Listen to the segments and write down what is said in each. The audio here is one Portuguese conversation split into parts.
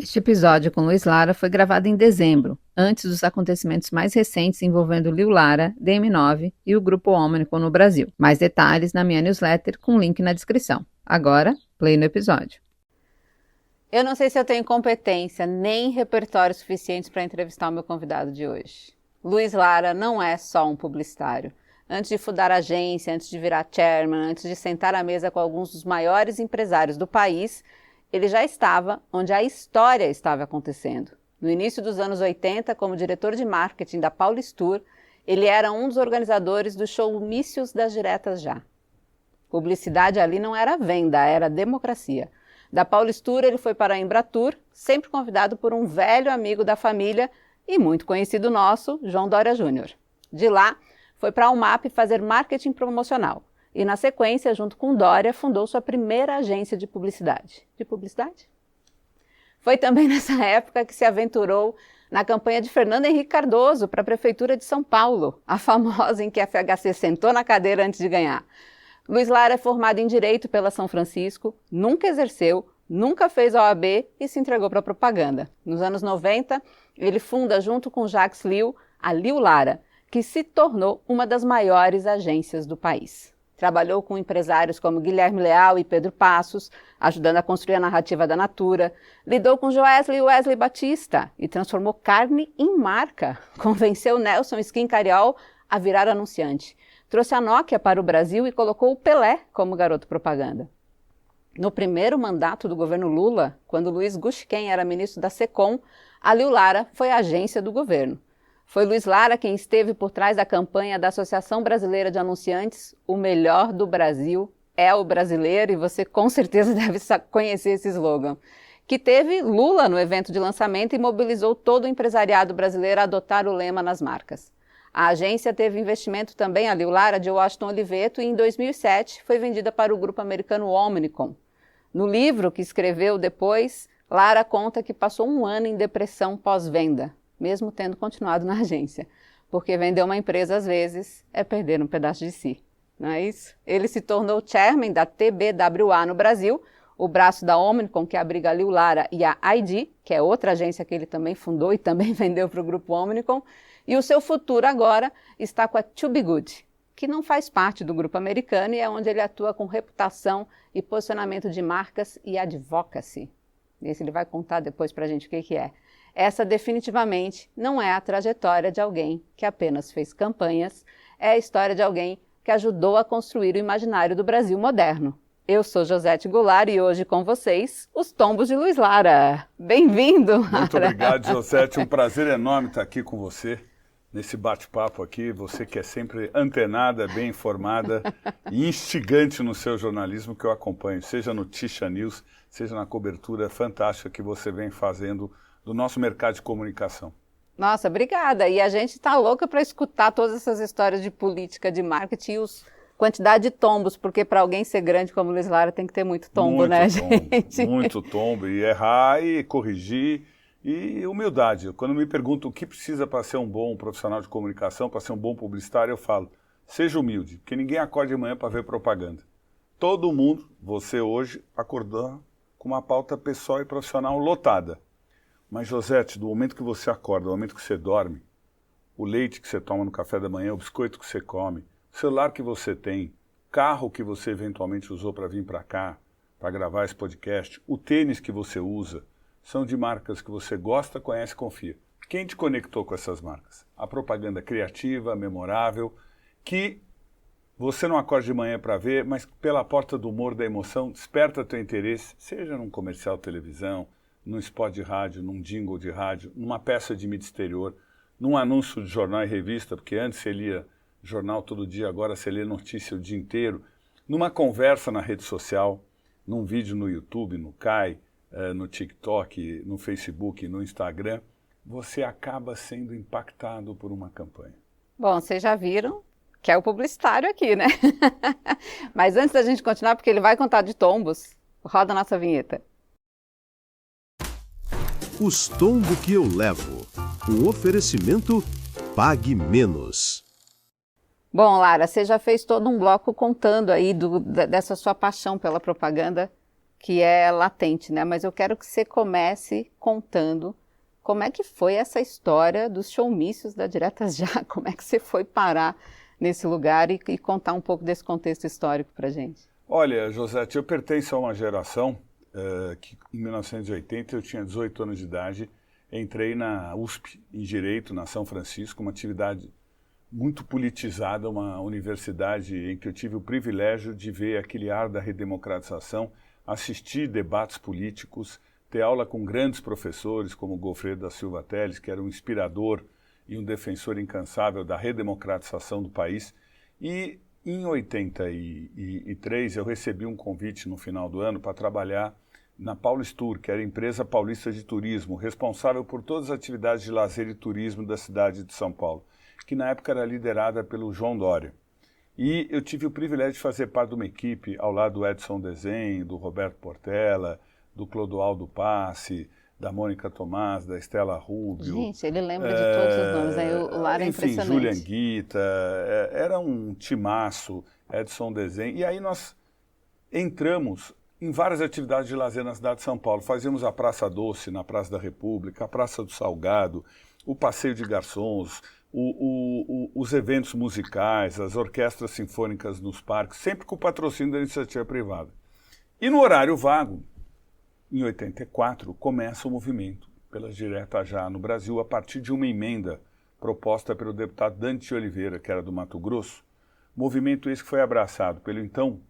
Este episódio com Luiz Lara foi gravado em dezembro, antes dos acontecimentos mais recentes envolvendo Liu Lara, DM9 e o Grupo Omnicom no Brasil. Mais detalhes na minha newsletter com link na descrição. Agora, play no episódio. Eu não sei se eu tenho competência nem repertório suficientes para entrevistar o meu convidado de hoje. Luiz Lara não é só um publicitário. Antes de fundar a agência, antes de virar chairman, antes de sentar à mesa com alguns dos maiores empresários do país, ele já estava onde a história estava acontecendo. No início dos anos 80, como diretor de marketing da Paulistur, ele era um dos organizadores do Showmícios das Diretas Já. Publicidade ali não era venda, era democracia. Da Paulistur ele foi para a Embratur, sempre convidado por um velho amigo da família e muito conhecido nosso, João Dória Júnior. De lá, foi para a UMAP fazer marketing promocional. E, na sequência, junto com Dória, fundou sua primeira agência de publicidade. De publicidade? Foi também nessa época que se aventurou na campanha de Fernando Henrique Cardoso para a Prefeitura de São Paulo, a famosa em que a FHC sentou na cadeira antes de ganhar. Luiz Lara é formado em Direito pela São Francisco, nunca exerceu, nunca fez OAB e se entregou para a propaganda. Nos anos 90, ele funda, junto com Jacques Liu, a Liu Lara, que se tornou uma das maiores agências do país. Trabalhou com empresários como Guilherme Leal e Pedro Passos, ajudando a construir a narrativa da Natura. Lidou com Joesley e Wesley Batista e transformou carne em marca. Convenceu Nelson Skin Cariol a virar anunciante. Trouxe a Nokia para o Brasil e colocou o Pelé como garoto propaganda. No primeiro mandato do governo Lula, quando Luiz Gusquem era ministro da SECOM, a Liu Lara foi a agência do governo. Foi Luiz Lara quem esteve por trás da campanha da Associação Brasileira de Anunciantes, o melhor do Brasil é o brasileiro, e você com certeza deve conhecer esse slogan, que teve Lula no evento de lançamento e mobilizou todo o empresariado brasileiro a adotar o lema nas marcas. A agência teve investimento também, a Liu Lara, de Washington Oliveto, e em 2007 foi vendida para o grupo americano Omnicom. No livro que escreveu depois, Lara conta que passou um ano em depressão pós-venda, mesmo tendo continuado na agência, porque vender uma empresa, às vezes, é perder um pedaço de si, não é isso? Ele se tornou chairman da TBWA no Brasil, o braço da Omnicom, que abriga a Liu Lara, e a ID, que é outra agência que ele também fundou e também vendeu para o grupo Omnicom, e o seu futuro agora está com a To Be Good, que não faz parte do grupo americano e é onde ele atua com reputação e posicionamento de marcas e advocacy. Esse ele vai contar depois para a gente o que é. Essa definitivamente não é a trajetória de alguém que apenas fez campanhas, é a história de alguém que ajudou a construir o imaginário do Brasil moderno. Eu sou Josete Goulart e hoje com vocês, os tombos de Luiz Lara. Bem-vindo, Lara. Muito obrigado, Josete. Um prazer enorme estar aqui com você, nesse bate-papo aqui. Você que é sempre antenada, bem informada e instigante no seu jornalismo que eu acompanho, seja no Tisha News, seja na cobertura fantástica que você vem fazendo do nosso mercado de comunicação. Nossa, obrigada. E a gente está louca para escutar todas essas histórias de política, de marketing e quantidade de tombos, porque para alguém ser grande como Luiz Lara tem que ter muito tombo, muito né, tombo, gente? Muito tombo, e errar, e corrigir, e humildade. Quando me perguntam o que precisa para ser um bom profissional de comunicação, para ser um bom publicitário, eu falo, seja humilde, porque ninguém acorda de manhã para ver propaganda. Todo mundo, você hoje, acordou com uma pauta pessoal e profissional lotada. Mas, Josete, do momento que você acorda, do momento que você dorme, o leite que você toma no café da manhã, o biscoito que você come, o celular que você tem, carro que você eventualmente usou para vir para cá, para gravar esse podcast, o tênis que você usa, são de marcas que você gosta, conhece, confia. Quem te conectou com essas marcas? A propaganda criativa, memorável, que você não acorda de manhã para ver, mas pela porta do humor, da emoção, desperta teu interesse, seja num comercial de televisão, num spot de rádio, num jingle de rádio, numa peça de mídia exterior, num anúncio de jornal e revista, porque antes você lia jornal todo dia, agora você lê notícia o dia inteiro, numa conversa na rede social, num vídeo no YouTube, no Kai, no TikTok, no Facebook, no Instagram, você acaba sendo impactado por uma campanha. Bom, vocês já viram que é o publicitário aqui, né? Mas antes da gente continuar, porque ele vai contar de tombos, roda a nossa vinheta. Os tombos que eu levo. Um oferecimento Pague Menos. Bom, Lara, você já fez todo um bloco contando aí dessa sua paixão pela propaganda, que é latente, né? Mas eu quero que você comece contando como é que foi essa história dos showmícios da Diretas Já, como é que você foi parar nesse lugar e contar um pouco desse contexto histórico para a gente. Olha, Josete, eu pertenço a uma geração que em 1980 eu tinha 18 anos de idade, entrei na USP, em Direito, na São Francisco, uma atividade muito politizada, uma universidade em que eu tive o privilégio de ver aquele ar da redemocratização, assistir debates políticos, ter aula com grandes professores como Goffredo da Silva Telles, que era um inspirador e um defensor incansável da redemocratização do país. E em 83 eu recebi um convite no final do ano para trabalhar na Paulistur, que era a empresa paulista de turismo, responsável por todas as atividades de lazer e turismo da cidade de São Paulo, que na época era liderada pelo João Dória. E eu tive o privilégio de fazer parte de uma equipe ao lado do Edson Desenho, do Roberto Portela, do Clodoaldo Passe, da Mônica Tomás, da Estela Rubio. Gente, ele lembra de todos os nomes, aí o Lara é enfim, impressionante. Julian Guita, era um timaço, Edson Desenho. E aí nós entramos em várias atividades de lazer na cidade de São Paulo. Fazíamos a Praça Doce na Praça da República, a Praça do Salgado, o Passeio de Garçons, os eventos musicais, as orquestras sinfônicas nos parques, sempre com o patrocínio da iniciativa privada. E no horário vago, em 84, começa o movimento pelas Diretas Já no Brasil, a partir de uma emenda proposta pelo deputado Dante de Oliveira, que era do Mato Grosso, movimento esse que foi abraçado pelo então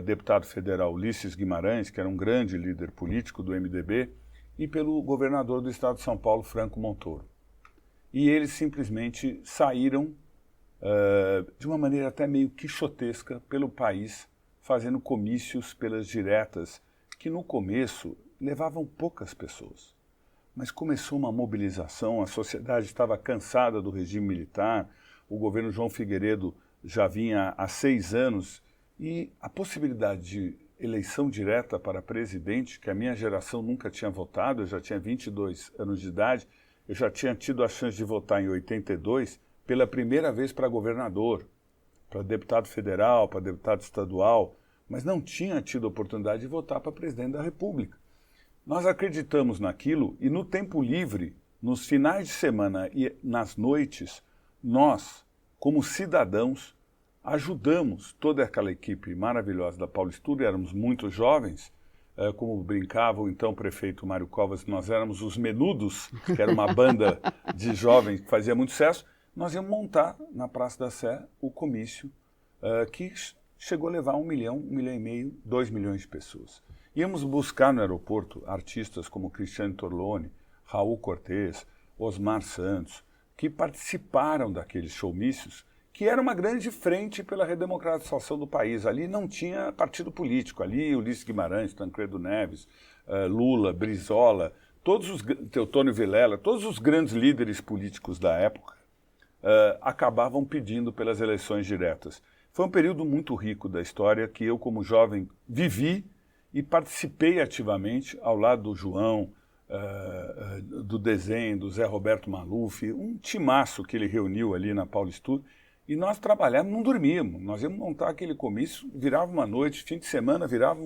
deputado federal Ulisses Guimarães, que era um grande líder político do MDB, e pelo governador do estado de São Paulo, Franco Montoro. E eles simplesmente saíram de uma maneira até meio quixotesca pelo país, fazendo comícios pelas diretas, que no começo levavam poucas pessoas. Mas começou uma mobilização, a sociedade estava cansada do regime militar, o governo João Figueiredo já vinha há 6 anos, e a possibilidade de eleição direta para presidente, que a minha geração nunca tinha votado, eu já tinha 22 anos de idade, eu já tinha tido a chance de votar em 82 pela primeira vez para governador, para deputado federal, para deputado estadual, mas não tinha tido a oportunidade de votar para presidente da República. Nós acreditamos naquilo e no tempo livre, nos finais de semana e nas noites, nós, como cidadãos, ajudamos toda aquela equipe maravilhosa da Paulistur, éramos muito jovens, como brincava o então prefeito Mário Covas, nós éramos os Menudos, que era uma banda de jovens que fazia muito sucesso, nós íamos montar na Praça da Sé o comício que chegou a levar 1 milhão, 1,5 milhão, 2 milhões de pessoas. Íamos buscar no aeroporto artistas como Cristiano Torlone, Raul Cortez, Osmar Santos, que participaram daqueles showmícios, que era uma grande frente pela redemocratização do país. Ali não tinha partido político, ali Ulisses Guimarães, Tancredo Neves, Lula, Brizola, Teotônio Vilela, todos os grandes líderes políticos da época acabavam pedindo pelas eleições diretas. Foi um período muito rico da história que eu, como jovem, vivi e participei ativamente ao lado do João, do Desenho, do Zé Roberto Maluf, um timaço que ele reuniu ali na Paulistur. E nós trabalhávamos, não dormíamos, nós íamos montar aquele comício, virava uma noite, fim de semana, virava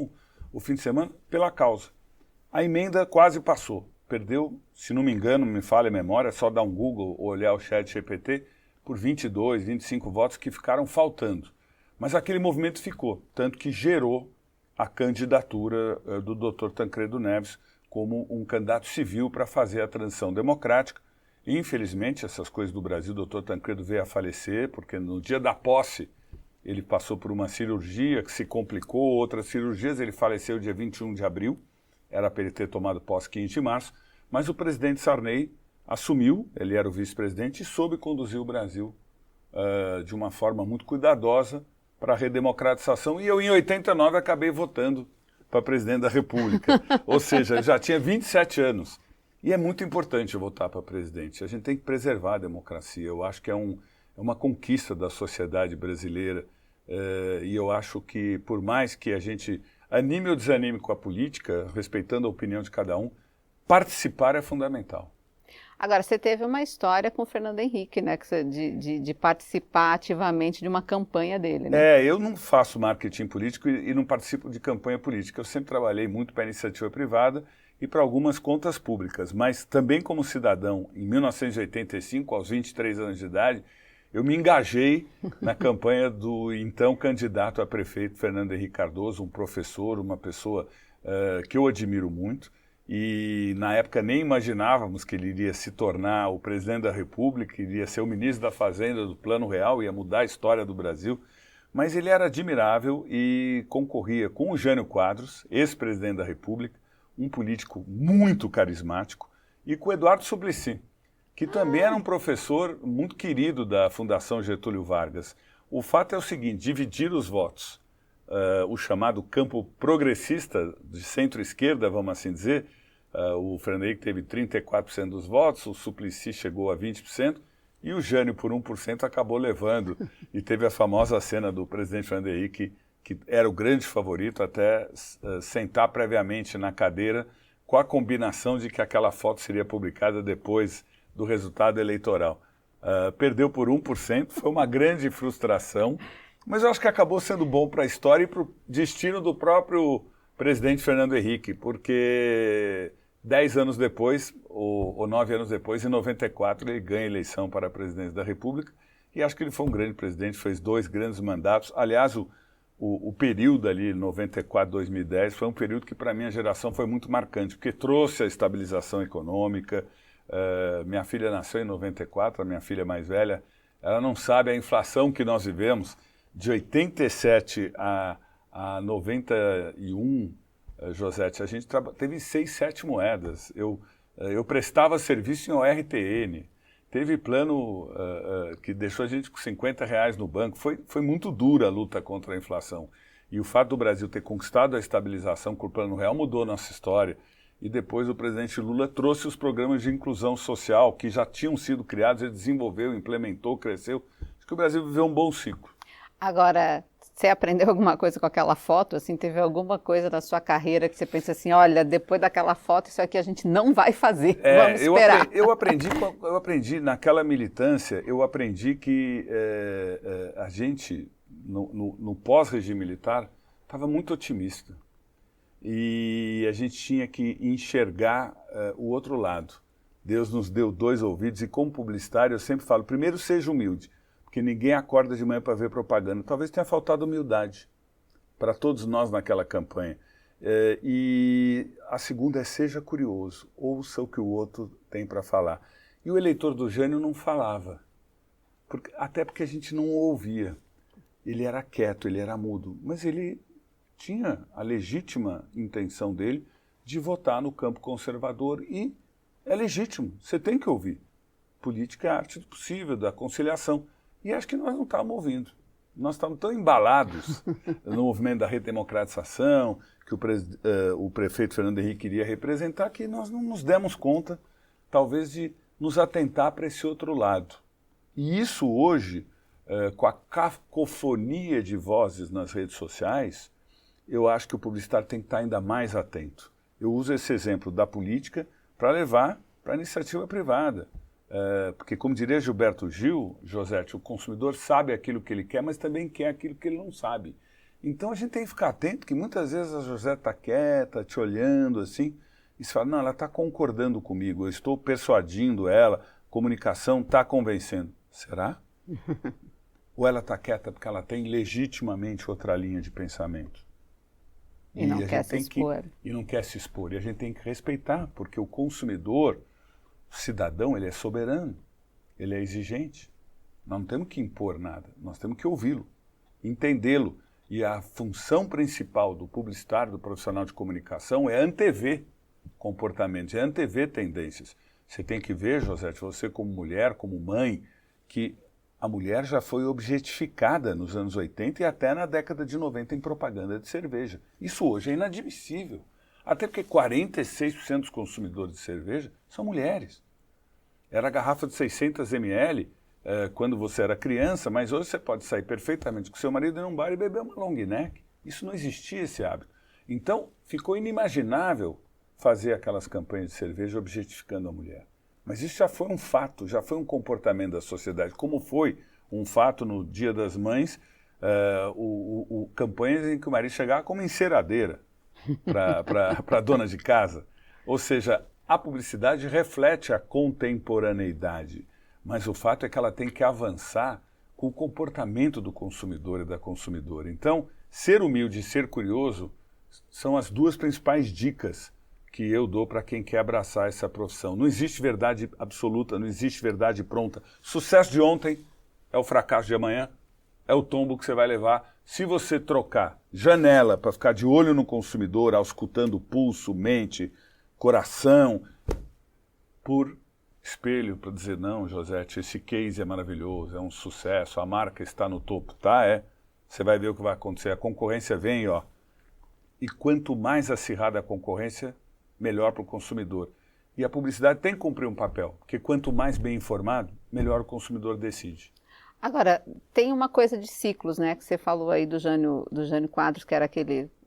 o fim de semana pela causa. A emenda quase passou, perdeu, se não me engano, me falha a memória, é só dar um Google ou olhar o chat GPT, por 22, 25 votos que ficaram faltando. Mas aquele movimento ficou, tanto que gerou a candidatura do Dr. Tancredo Neves como um candidato civil para fazer a transição democrática. Infelizmente, essas coisas do Brasil, o Dr. Tancredo veio a falecer, porque no dia da posse ele passou por uma cirurgia que se complicou, outras cirurgias, ele faleceu dia 21 de abril, era para ele ter tomado posse 15 de março, mas o presidente Sarney assumiu, ele era o vice-presidente, e soube conduzir o Brasil de uma forma muito cuidadosa para a redemocratização, e eu em 89 acabei votando para presidente da República, ou seja, eu já tinha 27 anos. E é muito importante votar para presidente. A gente tem que preservar a democracia. Eu acho que é uma conquista da sociedade brasileira. E eu acho que, por mais que a gente anime ou desanime com a política, respeitando a opinião de cada um, participar é fundamental. Agora, você teve uma história com o Fernando Henrique, né? De participar ativamente de uma campanha dele, né? Eu não faço marketing político e não participo de campanha política. Eu sempre trabalhei muito para a iniciativa privada e para algumas contas públicas, mas também como cidadão, em 1985, aos 23 anos de idade, eu me engajei na campanha do então candidato a prefeito Fernando Henrique Cardoso, um professor, uma pessoa que eu admiro muito. E na época nem imaginávamos que ele iria se tornar o presidente da República, iria ser o ministro da Fazenda do Plano Real, ia mudar a história do Brasil. Mas ele era admirável e concorria com o Jânio Quadros, ex-presidente da República, um político muito carismático, e com o Eduardo Suplicy, que também era um professor muito querido da Fundação Getúlio Vargas. O fato é o seguinte, dividir os votos, o chamado campo progressista, de centro-esquerda, vamos assim dizer, o Fernando Henrique teve 34% dos votos, o Suplicy chegou a 20%, e o Jânio, por 1%, acabou levando. E teve a famosa cena do presidente Fernando Henrique, que era o grande favorito, até sentar previamente na cadeira, com a combinação de que aquela foto seria publicada depois do resultado eleitoral. Perdeu por 1%, foi uma grande frustração, mas eu acho que acabou sendo bom para a história e para o destino do próprio presidente Fernando Henrique, porque 10 anos depois, ou 9 anos depois, em 94, ele ganha a eleição para a presidência da República, e acho que ele foi um grande presidente, fez 2 grandes mandatos. Aliás, o período ali, 94, 2010, foi um período que para a minha geração foi muito marcante, porque trouxe a estabilização econômica. Minha filha nasceu em 94, a minha filha mais velha, ela não sabe a inflação que nós vivemos de 87 a 91, Josete, a gente teve 6, 7 moedas. Eu prestava serviço em ORTN. Teve plano que deixou a gente com R$50 no banco. Foi muito dura a luta contra a inflação. E o fato do Brasil ter conquistado a estabilização com o Plano Real mudou nossa história. E depois o presidente Lula trouxe os programas de inclusão social que já tinham sido criados, ele desenvolveu, implementou, cresceu. Acho que o Brasil viveu um bom ciclo. Agora, você aprendeu alguma coisa com aquela foto? Assim, teve alguma coisa na sua carreira que você pensa assim, olha, depois daquela foto, isso aqui a gente não vai fazer, vamos esperar. Eu aprendi naquela militância, eu aprendi que a gente, no pós-regime militar, estava muito otimista. E a gente tinha que enxergar o outro lado. Deus nos deu 2 ouvidos e como publicitário eu sempre falo, primeiro seja humilde, porque ninguém acorda de manhã para ver propaganda. Talvez tenha faltado humildade para todos nós naquela campanha. E a segunda é seja curioso, ouça o que o outro tem para falar. E o eleitor do Jânio não falava, até porque a gente não o ouvia. Ele era quieto, ele era mudo, mas ele tinha a legítima intenção dele de votar no campo conservador e é legítimo, você tem que ouvir. Política é a arte do possível, da conciliação. E acho que nós não estávamos ouvindo. Nós estávamos tão embalados no movimento da redemocratização, que o prefeito Fernando Henrique queria representar, que nós não nos demos conta, talvez, de nos atentar para esse outro lado. E isso hoje, com a cacofonia de vozes nas redes sociais, eu acho que o publicitário tem que estar ainda mais atento. Eu uso esse exemplo da política para levar para a iniciativa privada. Porque, como diria Gilberto Gil, Josete, o consumidor sabe aquilo que ele quer, mas também quer aquilo que ele não sabe. Então a gente tem que ficar atento, que muitas vezes a Josete está quieta, te olhando assim, e você fala, não, ela está concordando comigo, eu estou persuadindo ela, comunicação está convencendo. Será? Ou ela está quieta porque ela tem legitimamente outra linha de pensamento? E não quer se expor. E não quer se expor. E a gente tem que respeitar, porque o consumidor, o cidadão, ele é soberano, ele é exigente. Nós não temos que impor nada, nós temos que ouvi-lo, entendê-lo. E a função principal do publicitário, do profissional de comunicação, é antever comportamentos, é antever tendências. Você tem que ver, Josete, você como mulher, como mãe, que a mulher já foi objetificada nos anos 80 e até na década de 90 em propaganda de cerveja. Isso hoje é inadmissível. Até porque 46% dos consumidores de cerveja são mulheres. Era a garrafa de 600 ml quando você era criança, mas hoje você pode sair perfeitamente com seu marido em um bar e beber uma long neck. Isso não existia, esse hábito. Então, ficou inimaginável fazer aquelas campanhas de cerveja objetificando a mulher. Mas isso já foi um fato, já foi um comportamento da sociedade. Como foi um fato no Dia das Mães, campanhas em que o marido chegava como enceradeira para a dona de casa. Ou seja, a publicidade reflete a contemporaneidade, mas o fato é que ela tem que avançar com o comportamento do consumidor e da consumidora. Então, ser humilde e ser curioso são as duas principais dicas que eu dou para quem quer abraçar essa profissão. Não existe verdade absoluta, não existe verdade pronta. Sucesso de ontem é o fracasso de amanhã, é o tombo que você vai levar. Se você trocar janela para ficar de olho no consumidor, auscultando pulso, mente, coração, por espelho, para dizer, não, Josete, esse case é maravilhoso, é um sucesso, a marca está no topo, tá? Você vai ver o que vai acontecer. A concorrência vem, ó. E quanto mais acirrada a concorrência, melhor para o consumidor. E a publicidade tem que cumprir um papel, porque quanto mais bem informado, melhor o consumidor decide. Agora, tem uma coisa de ciclos, né, que você falou aí do Jânio Quadros, que era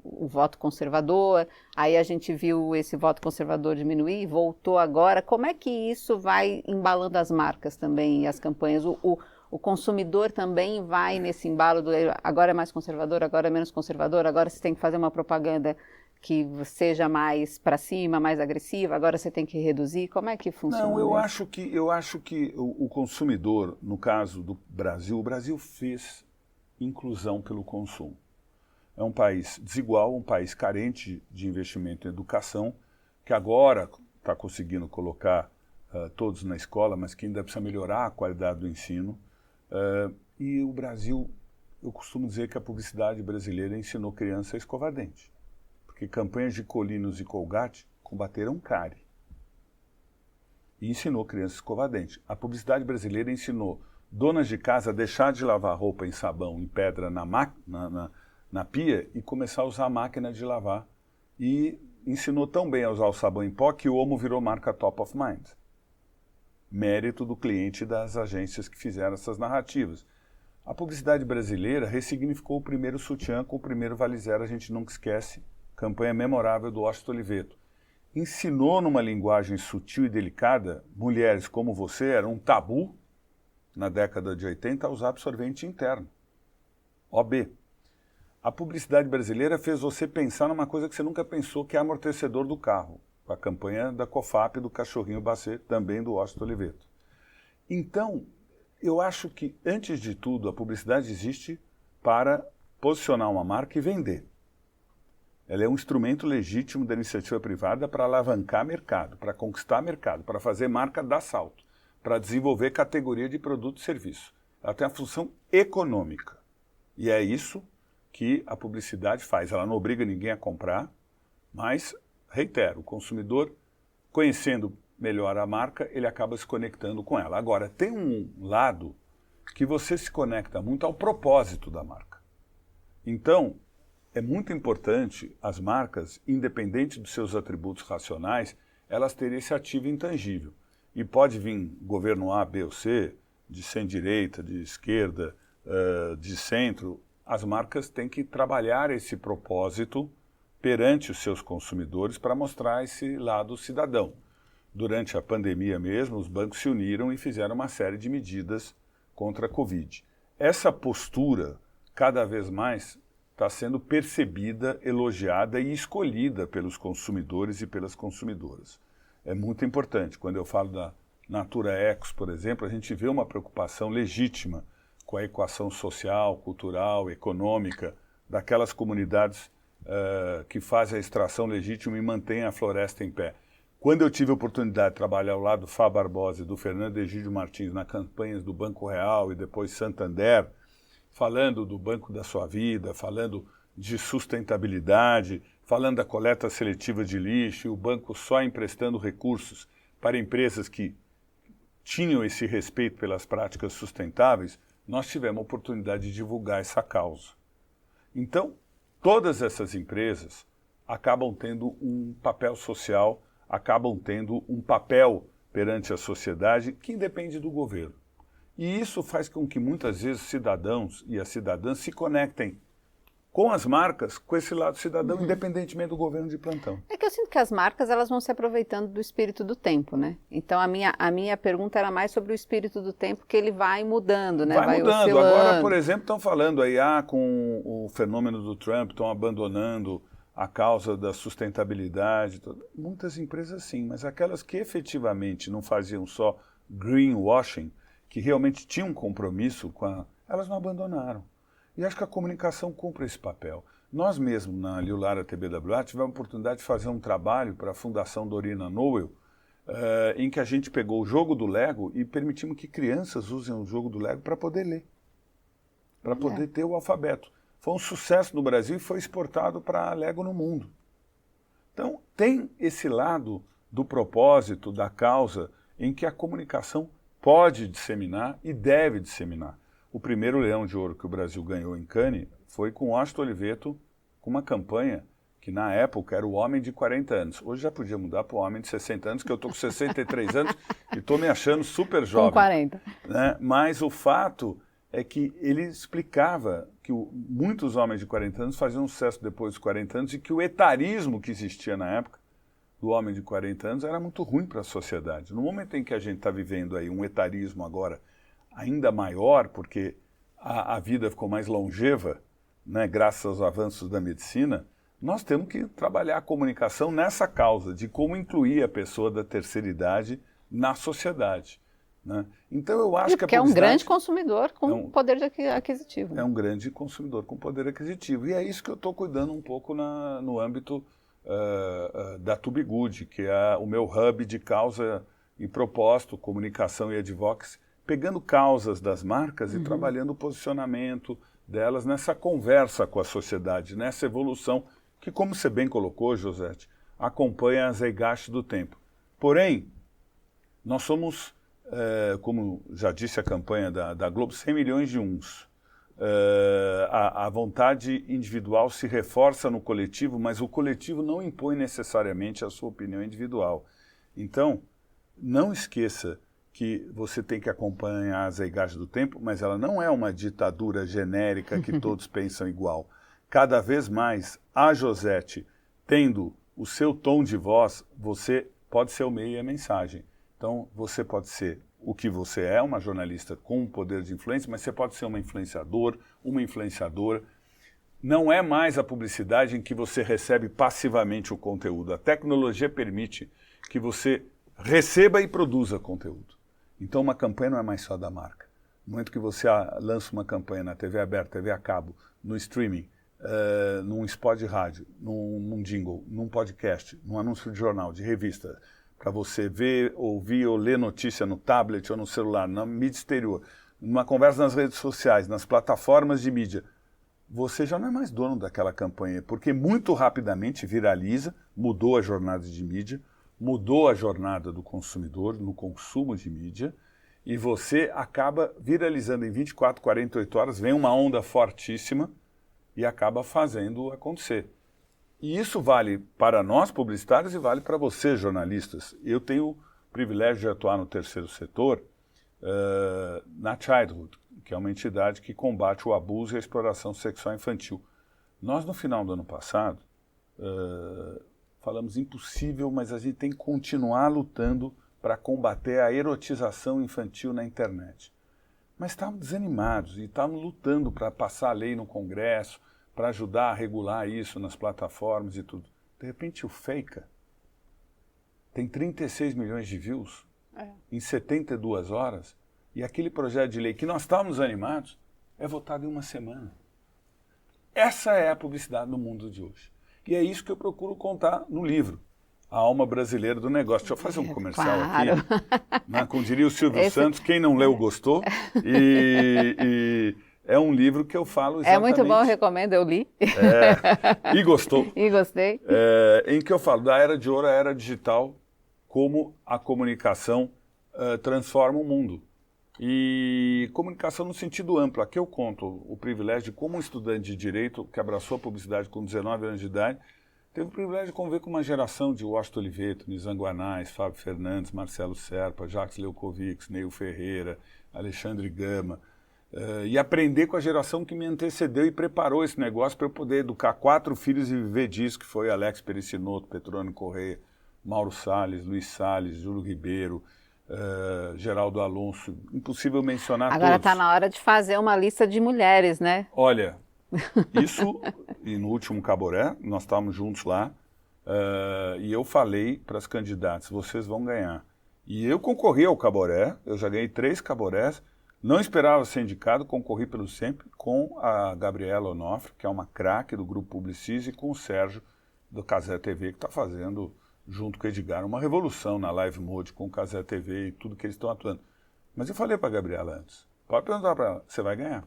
o voto conservador, aí a gente viu esse voto conservador diminuir, voltou agora. Como é que isso vai embalando as marcas também e as campanhas? O consumidor também vai nesse embalo do agora é mais conservador, agora é menos conservador, agora você tem que fazer uma propaganda que seja mais para cima, mais agressiva, agora você tem que reduzir. Como é que funciona? Não, eu acho que o consumidor, no caso do Brasil, o Brasil fez inclusão pelo consumo. É um país desigual, um país carente de investimento em educação, que agora está conseguindo colocar todos na escola, mas que ainda precisa melhorar a qualidade do ensino. E o Brasil, eu costumo dizer que a publicidade brasileira ensinou criança a escovar dente. Porque campanhas de Colinos e Colgate combateram cárie. E ensinou crianças a escovar dente. A publicidade brasileira ensinou donas de casa a deixar de lavar roupa em sabão, em pedra, na pia e começar a usar a máquina de lavar. E ensinou tão bem a usar o sabão em pó que o Omo virou marca top of mind. Mérito do cliente e das agências que fizeram essas narrativas. A publicidade brasileira ressignificou o primeiro sutiã com o primeiro Vale Zero, a gente nunca esquece. Campanha memorável do Washington Oliveto. Ensinou numa linguagem sutil e delicada, mulheres como você, era um tabu na década de 80 a usar absorvente interno. OB. A publicidade brasileira fez você pensar numa coisa que você nunca pensou, que é amortecedor do carro. A campanha da COFAP do cachorrinho Bacê, também do Washington Oliveto. Então, eu acho que, antes de tudo, a publicidade existe para posicionar uma marca e vender. Ela é um instrumento legítimo da iniciativa privada para alavancar mercado, para conquistar mercado, para fazer marca dar salto, para desenvolver categoria de produto e serviço. Ela tem a função econômica. E é isso que a publicidade faz. Ela não obriga ninguém a comprar, mas, reitero, o consumidor, conhecendo melhor a marca, ele acaba se conectando com ela. Agora, tem um lado que você se conecta muito ao propósito da marca. Então, é muito importante as marcas, independente dos seus atributos racionais, elas terem esse ativo intangível. E pode vir governo A, B ou C, de centro-direita, de esquerda, de centro. As marcas têm que trabalhar esse propósito perante os seus consumidores para mostrar esse lado cidadão. Durante a pandemia mesmo, os bancos se uniram e fizeram uma série de medidas contra a Covid. Essa postura, cada vez mais, está sendo percebida, elogiada e escolhida pelos consumidores e pelas consumidoras. É muito importante. Quando eu falo da Natura Ecos, por exemplo, a gente vê uma preocupação legítima com a equação social, cultural, econômica daquelas comunidades que fazem a extração legítima e mantêm a floresta em pé. Quando eu tive a oportunidade de trabalhar ao lado do Fá Barbosa e do Fernando Egídio Martins nas campanhas do Banco Real e depois Santander, falando do Banco da Sua Vida, falando de sustentabilidade, falando da coleta seletiva de lixo, e o banco só emprestando recursos para empresas que tinham esse respeito pelas práticas sustentáveis, nós tivemos a oportunidade de divulgar essa causa. Então, todas essas empresas acabam tendo um papel social, acabam tendo um papel perante a sociedade que independe do governo. E isso faz com que muitas vezes os cidadãos e as cidadãs se conectem com as marcas, com esse lado cidadão, independentemente do governo de plantão. É que eu sinto que as marcas elas vão se aproveitando do espírito do tempo, né? Então a minha pergunta era mais sobre o espírito do tempo, que ele vai mudando, né? Vai mudando. Oscilando. Agora, por exemplo, estão falando aí, com o fenômeno do Trump, estão abandonando a causa da sustentabilidade. Muitas empresas sim, mas aquelas que efetivamente não faziam só greenwashing, que realmente tinham um compromisso elas não abandonaram. E acho que a comunicação cumpre esse papel. Nós mesmos, na Liulara TBWA, tivemos a oportunidade de fazer um trabalho para a Fundação Dorina Noel, em que a gente pegou o jogo do Lego e permitimos que crianças usem o jogo do Lego para poder ler, para poder ter o alfabeto. Foi um sucesso no Brasil e foi exportado para a Lego no mundo. Então, tem esse lado do propósito, da causa, em que a comunicação pode disseminar e deve disseminar. O primeiro Leão de Ouro que o Brasil ganhou em Cannes foi com o Washington Oliveto, com uma campanha que na época era o homem de 40 anos. Hoje já podia mudar para o homem de 60 anos, que eu estou com 63 anos e estou me achando super jovem. Com 40. Né? Mas o fato é que ele explicava que muitos homens de 40 anos faziam sucesso depois dos 40 anos e que o etarismo que existia na época do homem de 40 anos era muito ruim para a sociedade. No momento em que a gente está vivendo aí um etarismo agora ainda maior, porque a vida ficou mais longeva, né, graças aos avanços da medicina, nós temos que trabalhar a comunicação nessa causa de como incluir a pessoa da terceira idade na sociedade. Né? Então eu acho que a publicidade... é um grande consumidor com poder aquisitivo. É um grande consumidor com poder aquisitivo. E é isso que eu estou cuidando um pouco no âmbito da Tube Good, que é o meu hub de causa e propósito, comunicação e advocacy, pegando causas das marcas e trabalhando o posicionamento delas nessa conversa com a sociedade, nessa evolução que, como você bem colocou, Josete, acompanha as zeitgeist do tempo. Porém, nós somos, como já disse a campanha da Globo, 100 milhões de uns. A vontade individual se reforça no coletivo, mas o coletivo não impõe necessariamente a sua opinião individual. Então, não esqueça que você tem que acompanhar a zeitgeist do tempo, mas ela não é uma ditadura genérica que todos pensam igual. Cada vez mais, a Josete, tendo o seu tom de voz, você pode ser o meio e a mensagem. Então, você pode ser o que você é, uma jornalista com um poder de influência, mas você pode ser uma influenciadora. Não é mais a publicidade em que você recebe passivamente o conteúdo. A tecnologia permite que você receba e produza conteúdo. Então uma campanha não é mais só da marca. No momento que você lança uma campanha na TV aberta, TV a cabo, no streaming, num spot de rádio, num jingle, num podcast, num anúncio de jornal, de revista, para você ver, ouvir ou ler notícia no tablet ou no celular, na mídia exterior, numa conversa nas redes sociais, nas plataformas de mídia, você já não é mais dono daquela campanha, porque muito rapidamente viraliza, mudou a jornada de mídia, mudou a jornada do consumidor no consumo de mídia e você acaba viralizando em 24, 48 horas, vem uma onda fortíssima e acaba fazendo acontecer. E isso vale para nós publicitários e vale para vocês jornalistas. Eu tenho o privilégio de atuar no terceiro setor na Childhood, que é uma entidade que combate o abuso e a exploração sexual infantil. Nós, no final do ano passado, falamos impossível, mas a gente tem que continuar lutando para combater a erotização infantil na internet. Mas estávamos desanimados e estávamos lutando para passar a lei no Congresso, para ajudar a regular isso nas plataformas e tudo. De repente o Faker tem 36 milhões de views em 72 horas e aquele projeto de lei que nós estávamos animados é votado em uma semana. Essa é a publicidade no mundo de hoje. E é isso que eu procuro contar no livro, A Alma Brasileira do Negócio. Deixa eu fazer um comercial aqui, né? Como diria o Silvio Santos, quem não leu gostou. E é um livro que eu falo exatamente... É muito bom, eu recomendo, eu li. E gostou. E gostei. Em que eu falo da era de ouro à era digital, como a comunicação transforma o mundo. E comunicação no sentido amplo. Aqui eu conto o privilégio de como um estudante de Direito, que abraçou a publicidade com 19 anos de idade, teve o privilégio de conviver com uma geração de Washington Oliveto, Nizam Guanais, Fábio Fernandes, Marcelo Serpa, Jacques Leucovics, Neil Ferreira, Alexandre Gama, e aprender com a geração que me antecedeu e preparou esse negócio para eu poder educar 4 filhos e viver disso, que foi Alex Pericinoto, Petrônio Corrêa, Mauro Salles, Luiz Salles, Júlio Ribeiro, Geraldo Alonso, impossível mencionar Agora todos. está na hora de fazer uma lista de mulheres, né? Olha, isso, e no último Caboré, nós estávamos juntos lá, e eu falei para as candidatas, vocês vão ganhar. E eu concorri ao Caboré, eu já ganhei 3 Caborés, não esperava ser indicado, concorri pelo sempre com a Gabriela Onofre, que é uma craque do Grupo Publicis, e com o Sérgio do Cazé TV, que está fazendo, junto com o Edgar, uma revolução na Live Mode com o Cazé TV e tudo que eles estão atuando. Mas eu falei para a Gabriela antes, pode perguntar para ela, você vai ganhar.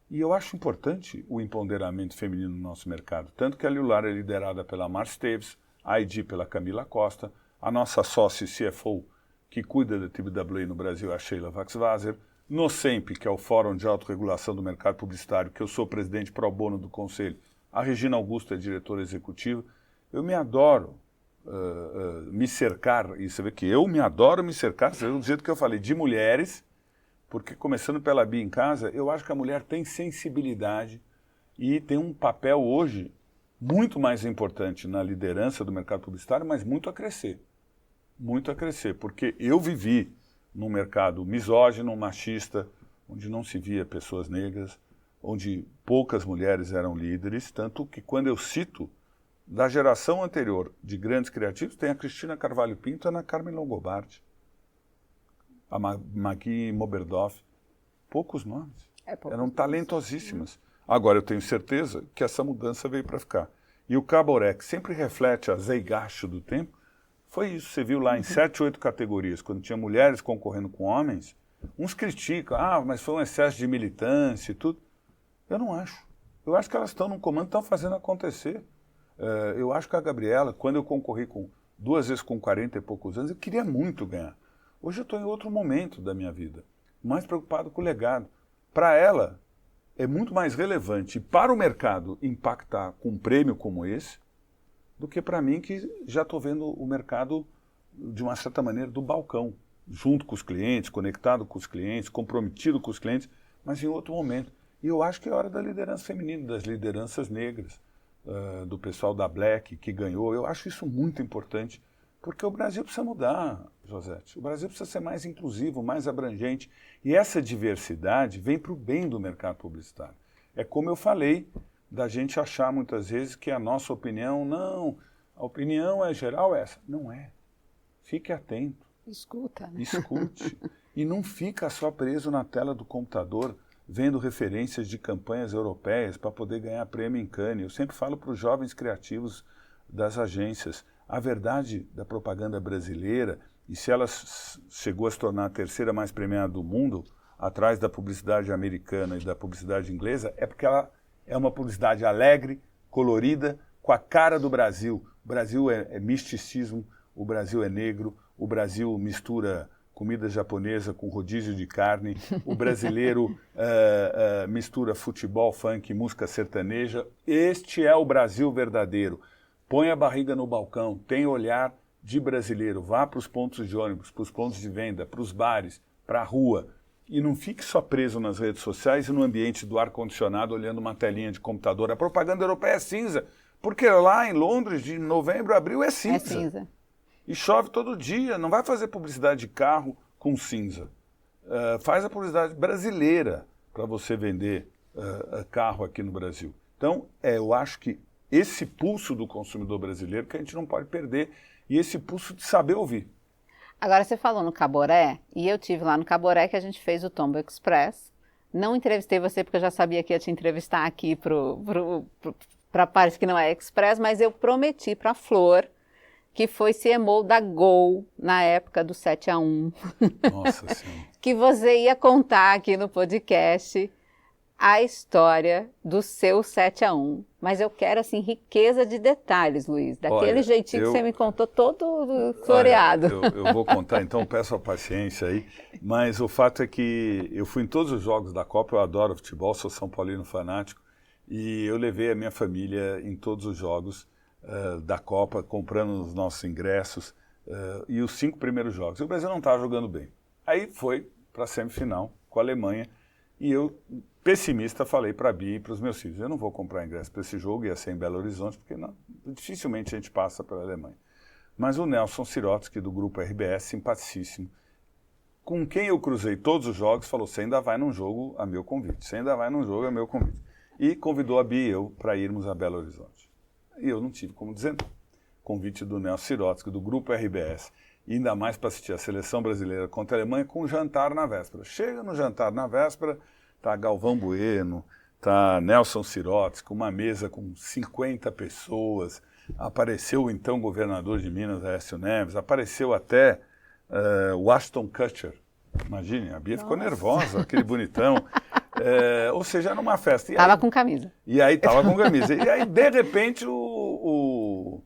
E eu acho importante o empoderamento feminino no nosso mercado, tanto que a Liular é liderada pela Mar Esteves, a ID pela Camila Costa, a nossa sócia CFO, que cuida da TBWA no Brasil, é a Sheila Waxwasser, no SEMP, que é o Fórum de Autorregulação do Mercado Publicitário, que eu sou presidente pro bono do conselho, a Regina Augusto é diretora executiva. Eu me adoro me cercar, e você vê que eu me adoro me cercar, do jeito que eu falei, de mulheres, porque começando pela Bia em casa, eu acho que a mulher tem sensibilidade e tem um papel hoje muito mais importante na liderança do mercado publicitário, mas muito a crescer, porque eu vivi num mercado misógino, machista, onde não se via pessoas negras, onde poucas mulheres eram líderes, tanto que quando eu cito da geração anterior de grandes criativos, tem a Cristina Carvalho Pinto e a Ana Carmen Longobardi, a Magui Moberdoff, poucos nomes, eram talentosíssimas. Agora eu tenho certeza que essa mudança veio para ficar. E o Caboré, que sempre reflete a zeigacho do tempo, foi isso. Você viu lá em 7, 8 categorias, quando tinha mulheres concorrendo com homens, uns criticam, mas foi um excesso de militância e tudo. Eu não acho. Eu acho que elas estão no comando, estão fazendo acontecer. Eu acho que a Gabriela, quando eu concorri 2 vezes com 40 e poucos anos, eu queria muito ganhar. Hoje eu estou em outro momento da minha vida, mais preocupado com o legado. Para ela, é muito mais relevante para o mercado impactar com um prêmio como esse, do que para mim, que já estou vendo o mercado, de uma certa maneira, do balcão, junto com os clientes, conectado com os clientes, comprometido com os clientes, mas em outro momento. E eu acho que é hora da liderança feminina, das lideranças negras, do pessoal da Black, que ganhou. Eu acho isso muito importante, porque o Brasil precisa mudar, Josete. O Brasil precisa ser mais inclusivo, mais abrangente. E essa diversidade vem para o bem do mercado publicitário. É como eu falei, da gente achar muitas vezes que a nossa opinião, não, a opinião é geral essa. Não é. Fique atento. Escuta, né? Escute. E não fica só preso na tela do computador, vendo referências de campanhas europeias para poder ganhar prêmio em Cannes. Eu sempre falo para os jovens criativos das agências, a verdade da propaganda brasileira, e se ela chegou a se tornar a 3ª mais premiada do mundo, atrás da publicidade americana e da publicidade inglesa, é porque ela é uma publicidade alegre, colorida, com a cara do Brasil. O Brasil é misticismo, o Brasil é negro, o Brasil mistura comida japonesa com rodízio de carne, o brasileiro mistura futebol, funk, música sertaneja. Este é o Brasil verdadeiro. Põe a barriga no balcão, tem olhar de brasileiro, vá para os pontos de ônibus, para os pontos de venda, para os bares, para a rua. E não fique só preso nas redes sociais e no ambiente do ar-condicionado olhando uma telinha de computador. A propaganda europeia é cinza, porque lá em Londres, de novembro a abril, é cinza. É cinza. E chove todo dia. Não vai fazer publicidade de carro com cinza. Faz a publicidade brasileira para você vender carro aqui no Brasil. Então, eu acho que esse pulso do consumidor brasileiro que a gente não pode perder, e esse pulso de saber ouvir. Agora, você falou no Caboré, e eu tive lá no Caboré que a gente fez o Tombo Express. Não entrevistei você porque eu já sabia que ia te entrevistar aqui para Paris, que não é Express, mas eu prometi para a Flor, que foi CMO da Gol na época do 7-1. Nossa Senhora. Que você ia contar aqui no podcast a história do seu 7-1. Mas eu quero, assim, riqueza de detalhes, Luiz. Daquele jeitinho que você me contou, todo floreado. Eu vou contar, então peço a paciência aí. Mas o fato é que eu fui em todos os jogos da Copa, eu adoro futebol, sou São Paulino fanático. E eu levei a minha família em todos os jogos da Copa, comprando os nossos ingressos. E os 5 primeiros jogos. E o Brasil não estava jogando bem. Aí foi para a semifinal com a Alemanha. E eu, pessimista, falei para a Bia e para os meus filhos, eu não vou comprar ingresso para esse jogo, ia ser em Belo Horizonte, porque dificilmente a gente passa pela Alemanha. Mas o Nelson Sirotsky, do grupo RBS, simpaticíssimo, com quem eu cruzei todos os jogos, falou, você ainda vai num jogo a meu convite, você ainda vai num jogo a meu convite. E convidou a Bia e eu para irmos a Belo Horizonte. E eu não tive como dizer não. Convite do Nelson Sirotsky, do grupo RBS, e ainda mais para assistir a seleção brasileira contra a Alemanha com um jantar na véspera. Chega no jantar na véspera, tá Galvão Bueno, tá Nelson Sirotsky, uma mesa com 50 pessoas, apareceu o então governador de Minas, Aécio Neves, apareceu até o Ashton Kutcher. Imagine, a Bia ficou nervosa, aquele bonitão. Ou seja, era uma festa. Estava com camisa. E aí estava com camisa. E aí, de repente, o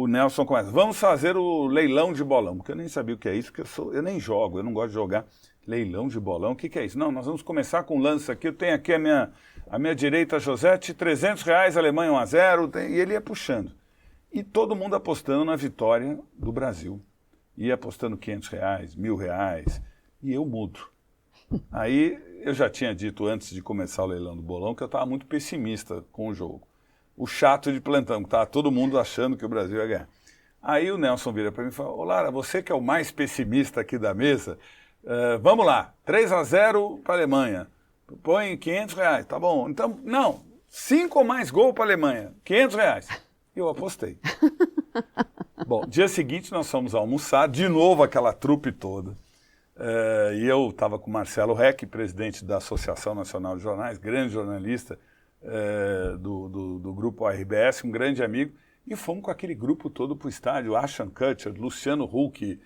Nelson começa, vamos fazer o leilão de bolão, porque eu nem sabia o que é isso, porque eu nem jogo, eu não gosto de jogar leilão de bolão. O que é isso? Não, nós vamos começar com um lance aqui, eu tenho aqui a minha direita, Josete, R$300, Alemanha 1-0, e ele ia puxando. E todo mundo apostando na vitória do Brasil. Ia apostando R$500, R$1.000, e eu mudo. Aí eu já tinha dito antes de começar o leilão do bolão que eu estava muito pessimista com o jogo. O chato de plantão, que estava todo mundo achando que o Brasil ia ganhar. Aí o Nelson vira para mim e fala, ô Lara, você que é o mais pessimista aqui da mesa, vamos lá, 3-0 para a Alemanha, põe R$500, tá bom? Então, não, 5 ou mais gol para a Alemanha, R$500. Eu apostei. Bom, dia seguinte nós fomos almoçar, de novo aquela trupe toda. E eu estava com o Marcelo Reck, presidente da Associação Nacional de Jornais, grande jornalista do grupo RBS, um grande amigo, e fomos com aquele grupo todo para o estádio, Ashton Kutcher, Luciano Huck,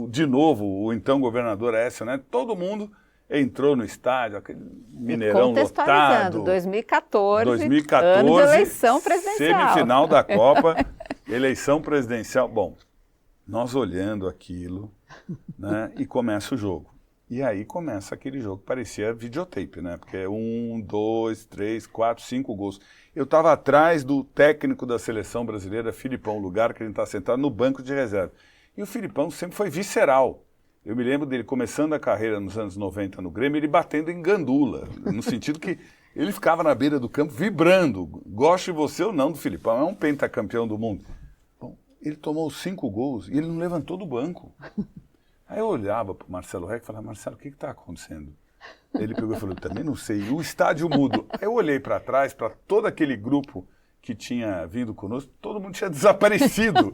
de novo, o então governador Aécio, né? Todo mundo entrou no estádio, aquele Mineirão lotado. 2014, ano de eleição presidencial. Semifinal da Copa, eleição presidencial. Bom, nós olhando aquilo, né, e começa o jogo. E aí começa aquele jogo que parecia videotape, né? Porque é 1, 2, 3, 4, 5 gols. Eu estava atrás do técnico da seleção brasileira, Filipão, lugar que ele está sentado no banco de reserva. E o Filipão sempre foi visceral. Eu me lembro dele começando a carreira nos anos 90 no Grêmio, ele batendo em gandula, no sentido que ele ficava na beira do campo vibrando. Goste você ou não do Filipão, é um pentacampeão do mundo. Bom, ele tomou 5 gols e ele não levantou do banco. Aí eu olhava para o Marcelo Reck e falava, Marcelo, o que está acontecendo? Ele pegou e falou, também não sei, o estádio mudo. Aí eu olhei para trás, para todo aquele grupo que tinha vindo conosco, todo mundo tinha desaparecido.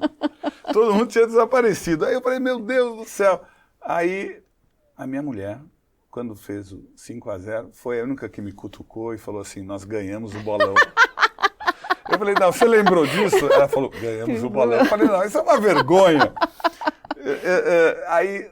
Todo mundo tinha desaparecido. Aí eu falei, meu Deus do céu. Aí a minha mulher, quando fez o 5-0, foi a única que me cutucou e falou assim, nós ganhamos o bolão. Eu falei, não, você lembrou disso? Ela falou, ganhamos o bolão. Eu falei, não, isso é uma vergonha. Aí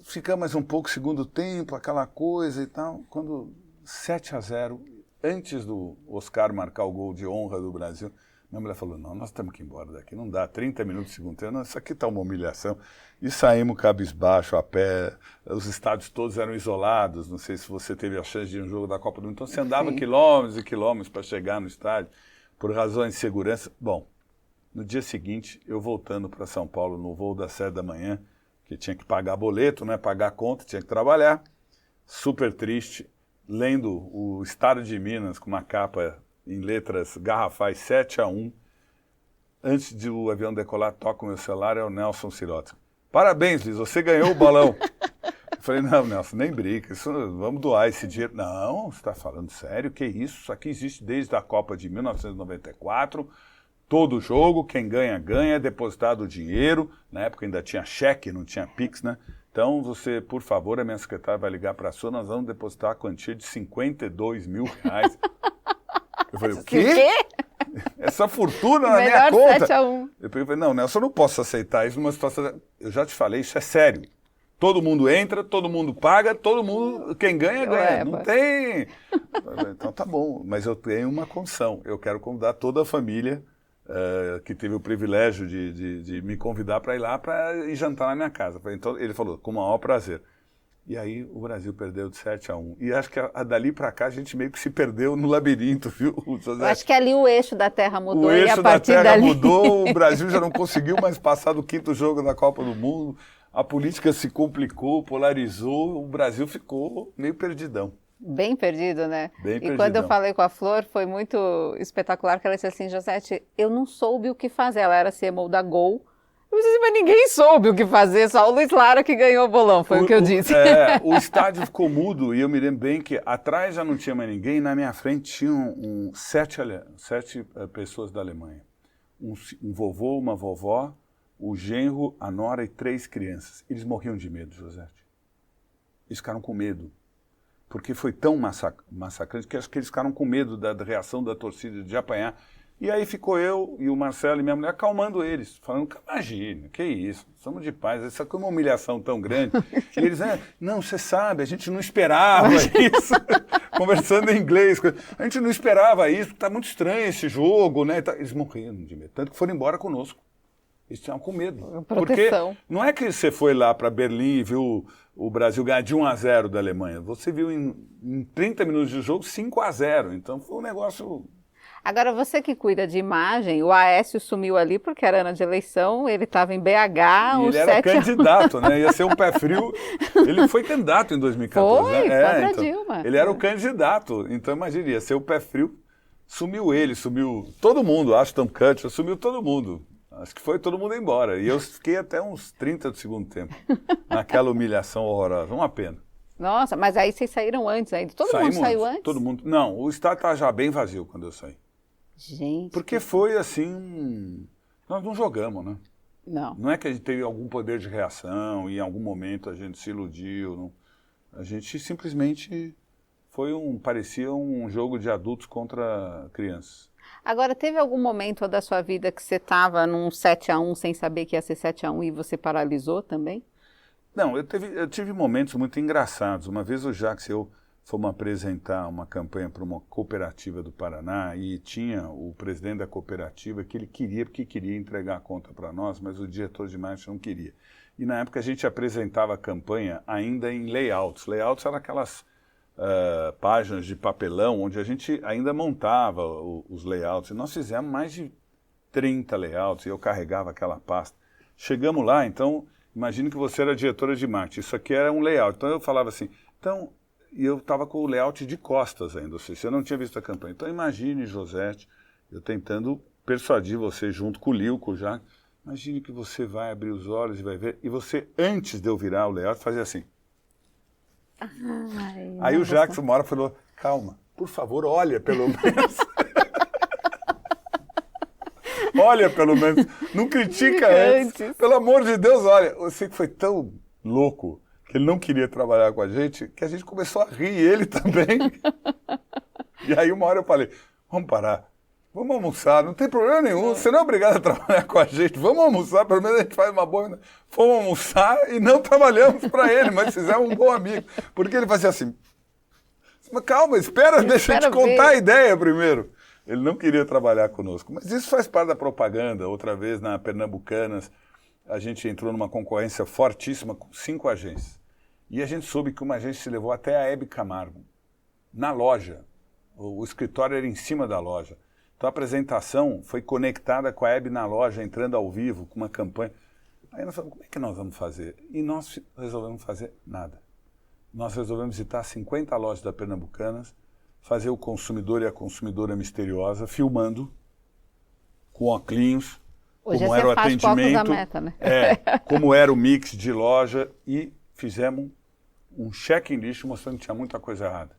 ficamos mais um pouco, segundo tempo, aquela coisa e tal. Quando 7-0, antes do Oscar marcar o gol de honra do Brasil, minha mulher falou, não, nós temos que ir embora daqui, não dá, 30 minutos de segundo tempo, não, isso aqui está uma humilhação. E saímos cabisbaixo, a pé, os estádios todos eram isolados, não sei se você teve a chance de ir no jogo da Copa do Mundo, então você andava quilômetros e quilômetros para chegar no estádio, por razões de segurança. Bom, no dia seguinte, eu voltando para São Paulo no voo das 7 da manhã, que tinha que pagar boleto, né, pagar conta, tinha que trabalhar, super triste, lendo o Estado de Minas com uma capa em letras garrafais 7-1, antes de o avião decolar, toca o meu celular, é o Nelson Sirotsky. Parabéns, Liz, você ganhou o balão. Eu falei, não, Nelson, nem brinca, vamos doar esse dinheiro. Não, você está falando sério? Que isso? Isso aqui existe desde a Copa de 1994, todo jogo, quem ganha, ganha, é depositado o dinheiro, na época ainda tinha cheque, não tinha Pix, né? Então, você, por favor, a minha secretária vai ligar para a sua, nós vamos depositar a quantia de R$52 mil. Eu falei, o quê? Essa fortuna na minha conta. 7-1. Eu falei, não, Nelson, eu não posso aceitar isso numa situação... Eu já te falei, isso é sério. Todo mundo entra, todo mundo paga, todo mundo... Quem ganha, ganha. Não tem... Então tá bom, mas eu tenho uma condição. Eu quero convidar toda a família que teve o privilégio de me convidar para ir lá para ir jantar na minha casa. Então ele falou, com o maior prazer. E aí o Brasil perdeu de 7-1. E acho que dali para cá a gente meio que se perdeu no labirinto, viu, José? Eu acho que ali o eixo da Terra mudou. O eixo da Terra dali... mudou, o Brasil já não conseguiu mais passar do 5º jogo da Copa do Mundo, a política se complicou, polarizou, o Brasil ficou meio perdidão. Bem perdido, né? Bem E perdidão. quando eu falei com a Flor, foi muito espetacular, que ela disse assim, Josete, eu não soube o que fazer. Ela era CMO da Gol. Eu disse, mas ninguém soube o que fazer, só o Luiz Lara que ganhou o bolão, foi o que eu disse. O estádio ficou mudo e eu me lembro bem que atrás já não tinha mais ninguém, na minha frente tinham sete pessoas da Alemanha. Um vovô, uma vovó, o genro, a nora e 3 crianças. Eles morriam de medo, Josete. Eles ficaram com medo. Porque foi tão massacrante que acho que eles ficaram com medo da reação da torcida, de apanhar. E aí ficou eu e o Marcelo e minha mulher acalmando eles, falando, imagina, que isso, somos de paz, isso aqui é uma humilhação tão grande. E eles, não, você sabe, a gente não esperava isso, conversando em inglês, a gente não esperava isso, está muito estranho esse jogo, né? Eles morriam de medo, tanto que foram embora conosco. Eles estavam com medo. Proteção. Porque não é que você foi lá para Berlim e viu o Brasil ganhar de 1-0 da Alemanha. Você viu em 30 minutos de jogo 5-0. Então foi um negócio... Agora, você que cuida de imagem, o Aécio sumiu ali porque era ano de eleição, ele estava em BH... E ele era candidato, né? Ia ser um pé frio. Ele foi candidato em 2014. Foi, né? contra Então, Dilma. Ele era o candidato. Então, imagina, ia ser o pé frio. Sumiu ele, sumiu todo mundo. Ashton Kutcher, sumiu todo mundo. Acho que foi todo mundo embora. E eu fiquei até uns 30 do segundo tempo, naquela humilhação horrorosa. Uma pena. Nossa, mas aí vocês saíram antes ainda. Todo mundo saiu antes? Todo mundo. Não, o estádio estava já bem vazio quando eu saí. Gente. Porque foi assim. Nós não jogamos, né? Não. Não é que a gente teve algum poder de reação e em algum momento a gente se iludiu. Não. A gente simplesmente parecia um jogo de adultos contra crianças. Agora, teve algum momento da sua vida que você estava num 7-1 sem saber que ia ser 7-1 e você paralisou também? Não, eu tive momentos muito engraçados. Uma vez o Jacques e eu fomos apresentar uma campanha para uma cooperativa do Paraná e tinha o presidente da cooperativa que ele queria entregar a conta para nós, mas o diretor de marketing não queria. E na época a gente apresentava a campanha ainda em layouts. Layouts eram aquelas páginas de papelão onde a gente ainda montava os layouts. E nós fizemos mais de 30 layouts e eu carregava aquela pasta. Chegamos lá, então, imagine que você era diretora de marketing. Isso aqui era um layout. Então eu falava assim, e eu estava com o layout de costas ainda, ou seja, eu não tinha visto a campanha. Então imagine, Josete, eu tentando persuadir você junto com o Lil, com o Jacques, imagine que você vai abrir os olhos e vai ver, e você, antes de eu virar o layout, fazia assim. Ai, aí o Jacques uma hora falou, calma, por favor, olha pelo menos. Olha pelo menos, não critica antes. Pelo amor de Deus, olha, eu sei que foi tão louco que ele não queria trabalhar com a gente começou a rir, ele também. E aí uma hora eu falei, vamos parar, vamos almoçar, não tem problema nenhum, você não é obrigado a trabalhar com a gente, vamos almoçar, pelo menos a gente faz uma boa... Fomos almoçar e não trabalhamos para ele, mas fizemos um bom amigo. Porque ele fazia assim, mas calma, deixa eu te contar a ideia primeiro. Ele não queria trabalhar conosco, mas isso faz parte da propaganda. Outra vez na Pernambucanas, a gente entrou numa concorrência fortíssima com 5 agências. E a gente soube que uma agência se levou até a Hebe Camargo, na loja. O escritório era em cima da loja. Então a apresentação foi conectada com a Hebe na loja, entrando ao vivo, com uma campanha. Aí nós falamos, como é que nós vamos fazer? E nós resolvemos fazer nada. Nós resolvemos visitar 50 lojas da Pernambucanas, fazer o consumidor e a consumidora misteriosa, filmando, com óculos, como era o atendimento, meta, né? como era o mix de loja, e fizemos um checklist mostrando que tinha muita coisa errada.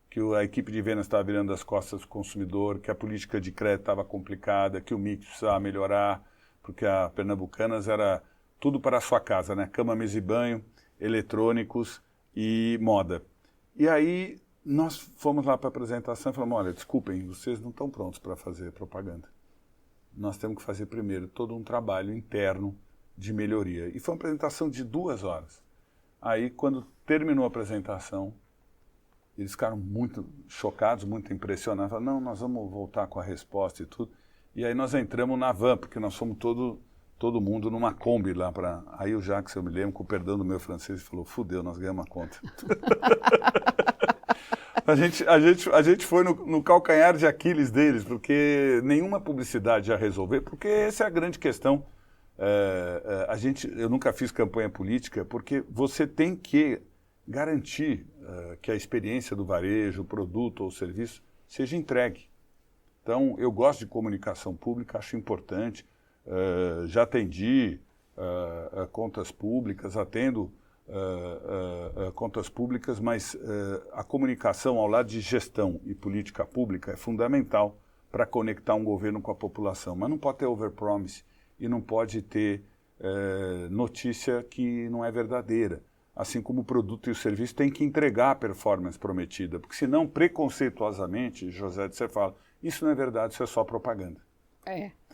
Que a equipe de vendas estava virando as costas do consumidor, que a política de crédito estava complicada, que o mix precisava melhorar, porque a Pernambucanas era tudo para a sua casa, né? Cama, mesa e banho, eletrônicos e moda. E aí nós fomos lá para a apresentação e falamos, olha, desculpem, vocês não estão prontos para fazer propaganda. Nós temos que fazer primeiro todo um trabalho interno de melhoria. E foi uma apresentação de 2 horas. Aí, quando terminou a apresentação, eles ficaram muito chocados, muito impressionados. Falaram, não, nós vamos voltar com a resposta e tudo. E aí nós entramos na van, porque nós fomos todo mundo numa Kombi lá para... Aí o Jacques, eu me lembro, com o perdão do meu francês, falou, fudeu, nós ganhamos a conta. A gente foi no calcanhar de Aquiles deles, porque nenhuma publicidade ia resolver, porque essa é a grande questão. Eu nunca fiz campanha política, porque você tem que garantir que a experiência do varejo, o produto ou serviço seja entregue. Então, eu gosto de comunicação pública, acho importante. Já atendi contas públicas, atendo contas públicas, mas a comunicação ao lado de gestão e política pública é fundamental para conectar um governo com a população. Mas não pode ter overpromise e não pode ter notícia que não é verdadeira. Assim como o produto e o serviço tem que entregar a performance prometida, porque senão, preconceituosamente, José, você fala, isso não é verdade, isso é só propaganda.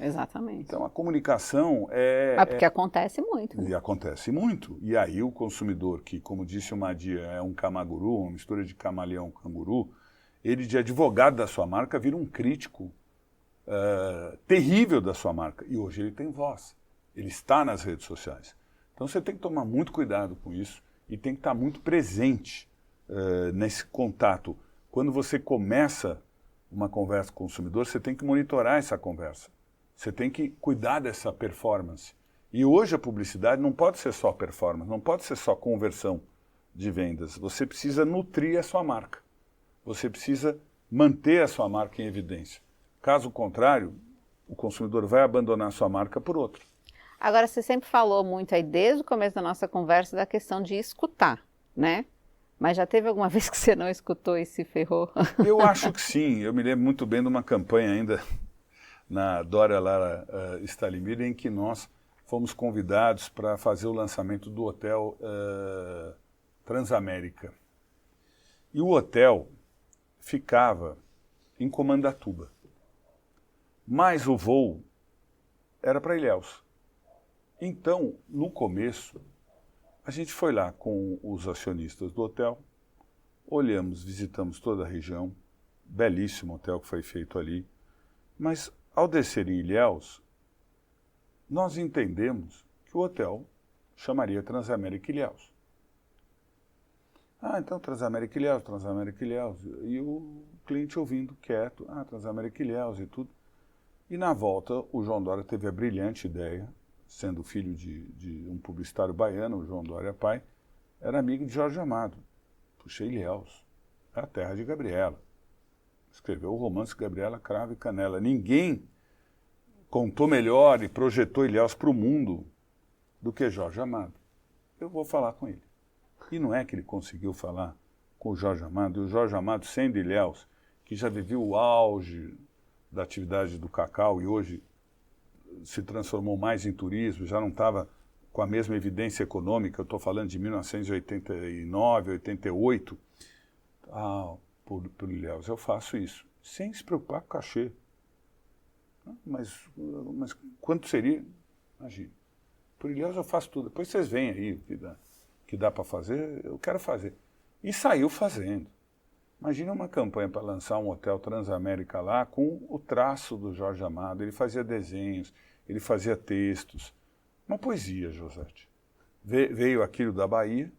Exatamente. Então, a comunicação Mas porque acontece muito. E acontece muito. E aí o consumidor, que, como disse o Madia, é um camaguru, uma mistura de camaleão e canguru, ele, de advogado da sua marca, vira um crítico terrível da sua marca. E hoje ele tem voz. Ele está nas redes sociais. Então, você tem que tomar muito cuidado com isso e tem que estar muito presente nesse contato. Quando você começa uma conversa com o consumidor, você tem que monitorar essa conversa. Você tem que cuidar dessa performance. E hoje a publicidade não pode ser só performance, não pode ser só conversão de vendas. Você precisa nutrir a sua marca. Você precisa manter a sua marca em evidência. Caso contrário, o consumidor vai abandonar a sua marca por outra. Agora, você sempre falou muito aí, desde o começo da nossa conversa, da questão de escutar, né? Mas já teve alguma vez que você não escutou e se ferrou? Eu acho que sim. Eu me lembro muito bem de uma campanha ainda na Dória Lara Stalimir, em que nós fomos convidados para fazer o lançamento do hotel Transamérica. E o hotel ficava em Comandatuba. Mas o voo era para Ilhéus. Então, no começo, a gente foi lá com os acionistas do hotel, olhamos, visitamos toda a região, belíssimo hotel que foi feito ali, mas ao descer em Ilhéus, nós entendemos que o hotel chamaria Transamérica Ilhéus. Então Transamérica Ilhéus, Transamérica Ilhéus, e o cliente ouvindo quieto, Transamérica Ilhéus e tudo. E na volta, o João Dória teve a brilhante ideia, sendo filho de um publicitário baiano, o João Dória pai, era amigo de Jorge Amado. Puxa, Ilhéus, é a terra de Gabriela. Escreveu o romance Gabriela, Cravo e Canela. Ninguém contou melhor e projetou Ilhéus para o mundo do que Jorge Amado. Eu vou falar com ele. E não é que ele conseguiu falar com o Jorge Amado, e o Jorge Amado, sendo Ilhéus, que já viveu o auge da atividade do cacau e hoje se transformou mais em turismo, já não estava com a mesma evidência econômica, eu estou falando de 1989, 88, por Ilhéus, eu faço isso, sem se preocupar com o cachê. Mas quanto seria? Imagina. Por Ilhéus eu faço tudo, depois vocês veem aí o que dá para fazer, eu quero fazer. E saiu fazendo. Imagina uma campanha para lançar um hotel Transamérica lá com o traço do Jorge Amado. Ele fazia desenhos, ele fazia textos. Uma poesia, Josete. Veio aquilo da Bahia,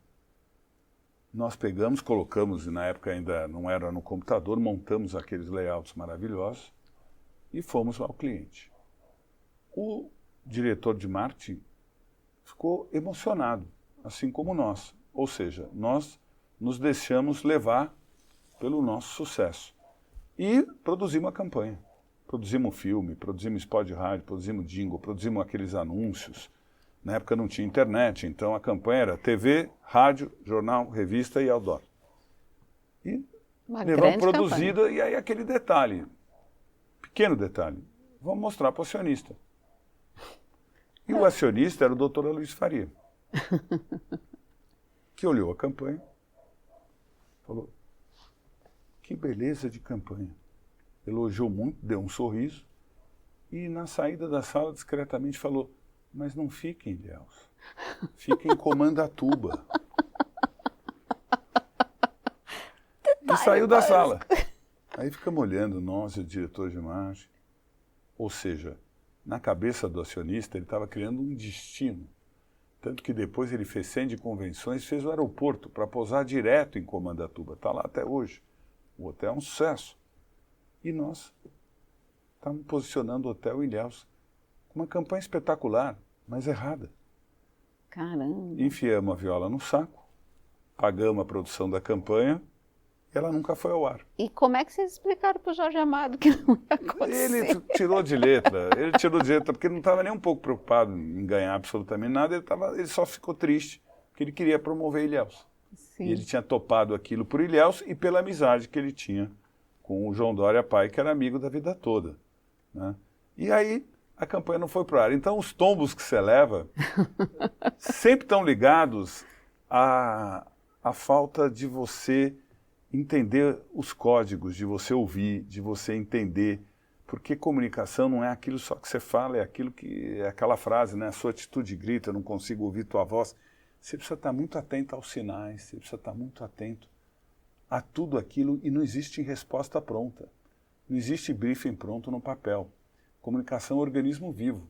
nós pegamos, colocamos, e na época ainda não era no computador, montamos aqueles layouts maravilhosos e fomos ao cliente. O diretor de marketing ficou emocionado, assim como nós. Ou seja, nós nos deixamos levar pelo nosso sucesso. E produzimos a campanha. Produzimos filme, produzimos spot de rádio, produzimos jingle, produzimos aqueles anúncios. Na época não tinha internet, então a campanha era TV, rádio, jornal, revista e outdoor. E levamos produzida, campanha. E aí aquele detalhe, pequeno detalhe, vamos mostrar para o acionista. E o acionista era o doutor Luiz Faria, que olhou a campanha, falou, que beleza de campanha. Elogiou muito, deu um sorriso e na saída da sala discretamente falou, mas não fique em Ilhéus, fique em Comandatuba. E saiu da sala. Aí ficamos olhando, nós e o diretor de marketing. Ou seja, na cabeça do acionista ele estava criando um destino. Tanto que depois ele fez 100 de convenções, fez o aeroporto para pousar direto em Comandatuba. Está lá até hoje. O hotel é um sucesso. E nós estamos posicionando o hotel em Ilhéus com uma campanha espetacular, mas errada. Caramba! Enfiamos a viola no saco, pagamos a produção da campanha e ela nunca foi ao ar. E como é que vocês explicaram para o Jorge Amado que não ia acontecer? Ele tirou de letra, porque ele não estava nem um pouco preocupado em ganhar absolutamente nada, ele só ficou triste, porque ele queria promover Ilhéus. Sim. E ele tinha topado aquilo por Ilhéus e pela amizade que ele tinha com o João Dória pai, que era amigo da vida toda, né? E aí a campanha não foi para o ar. Então os tombos que você leva sempre estão ligados à falta de você entender os códigos, de você ouvir, de você entender, porque comunicação não é aquilo só que você fala, é aquilo que é aquela frase, né? A sua atitude grita, eu não consigo ouvir tua voz. Você precisa estar muito atento aos sinais, você precisa estar muito atento a tudo aquilo e não existe resposta pronta. Não existe briefing pronto no papel. Comunicação é um organismo vivo.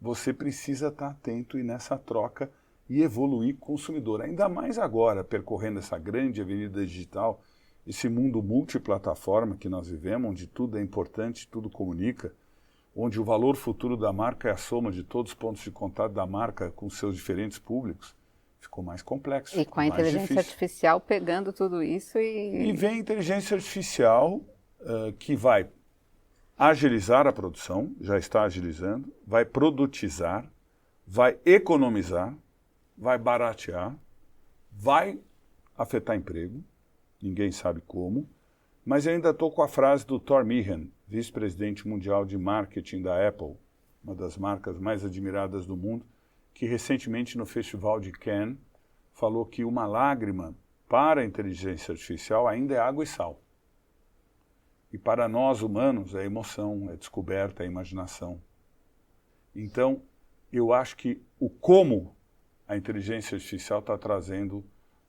Você precisa estar atento e nessa troca e evoluir consumidor. Ainda mais agora, percorrendo essa grande avenida digital, esse mundo multiplataforma que nós vivemos, onde tudo é importante, tudo comunica, onde o valor futuro da marca é a soma de todos os pontos de contato da marca com seus diferentes públicos, ficou mais complexo. E com a inteligência artificial pegando tudo isso E vem a inteligência artificial que vai agilizar a produção, já está agilizando, vai produtizar, vai economizar, vai baratear, vai afetar emprego, ninguém sabe como, mas eu ainda estou com a frase do Thor Meehan, vice-presidente mundial de marketing da Apple, uma das marcas mais admiradas do mundo, que recentemente no Festival de Cannes falou que uma lágrima para a inteligência artificial ainda é água e sal. E para nós humanos é emoção, é descoberta, é imaginação. Então, eu acho que o como a inteligência artificial está trazendo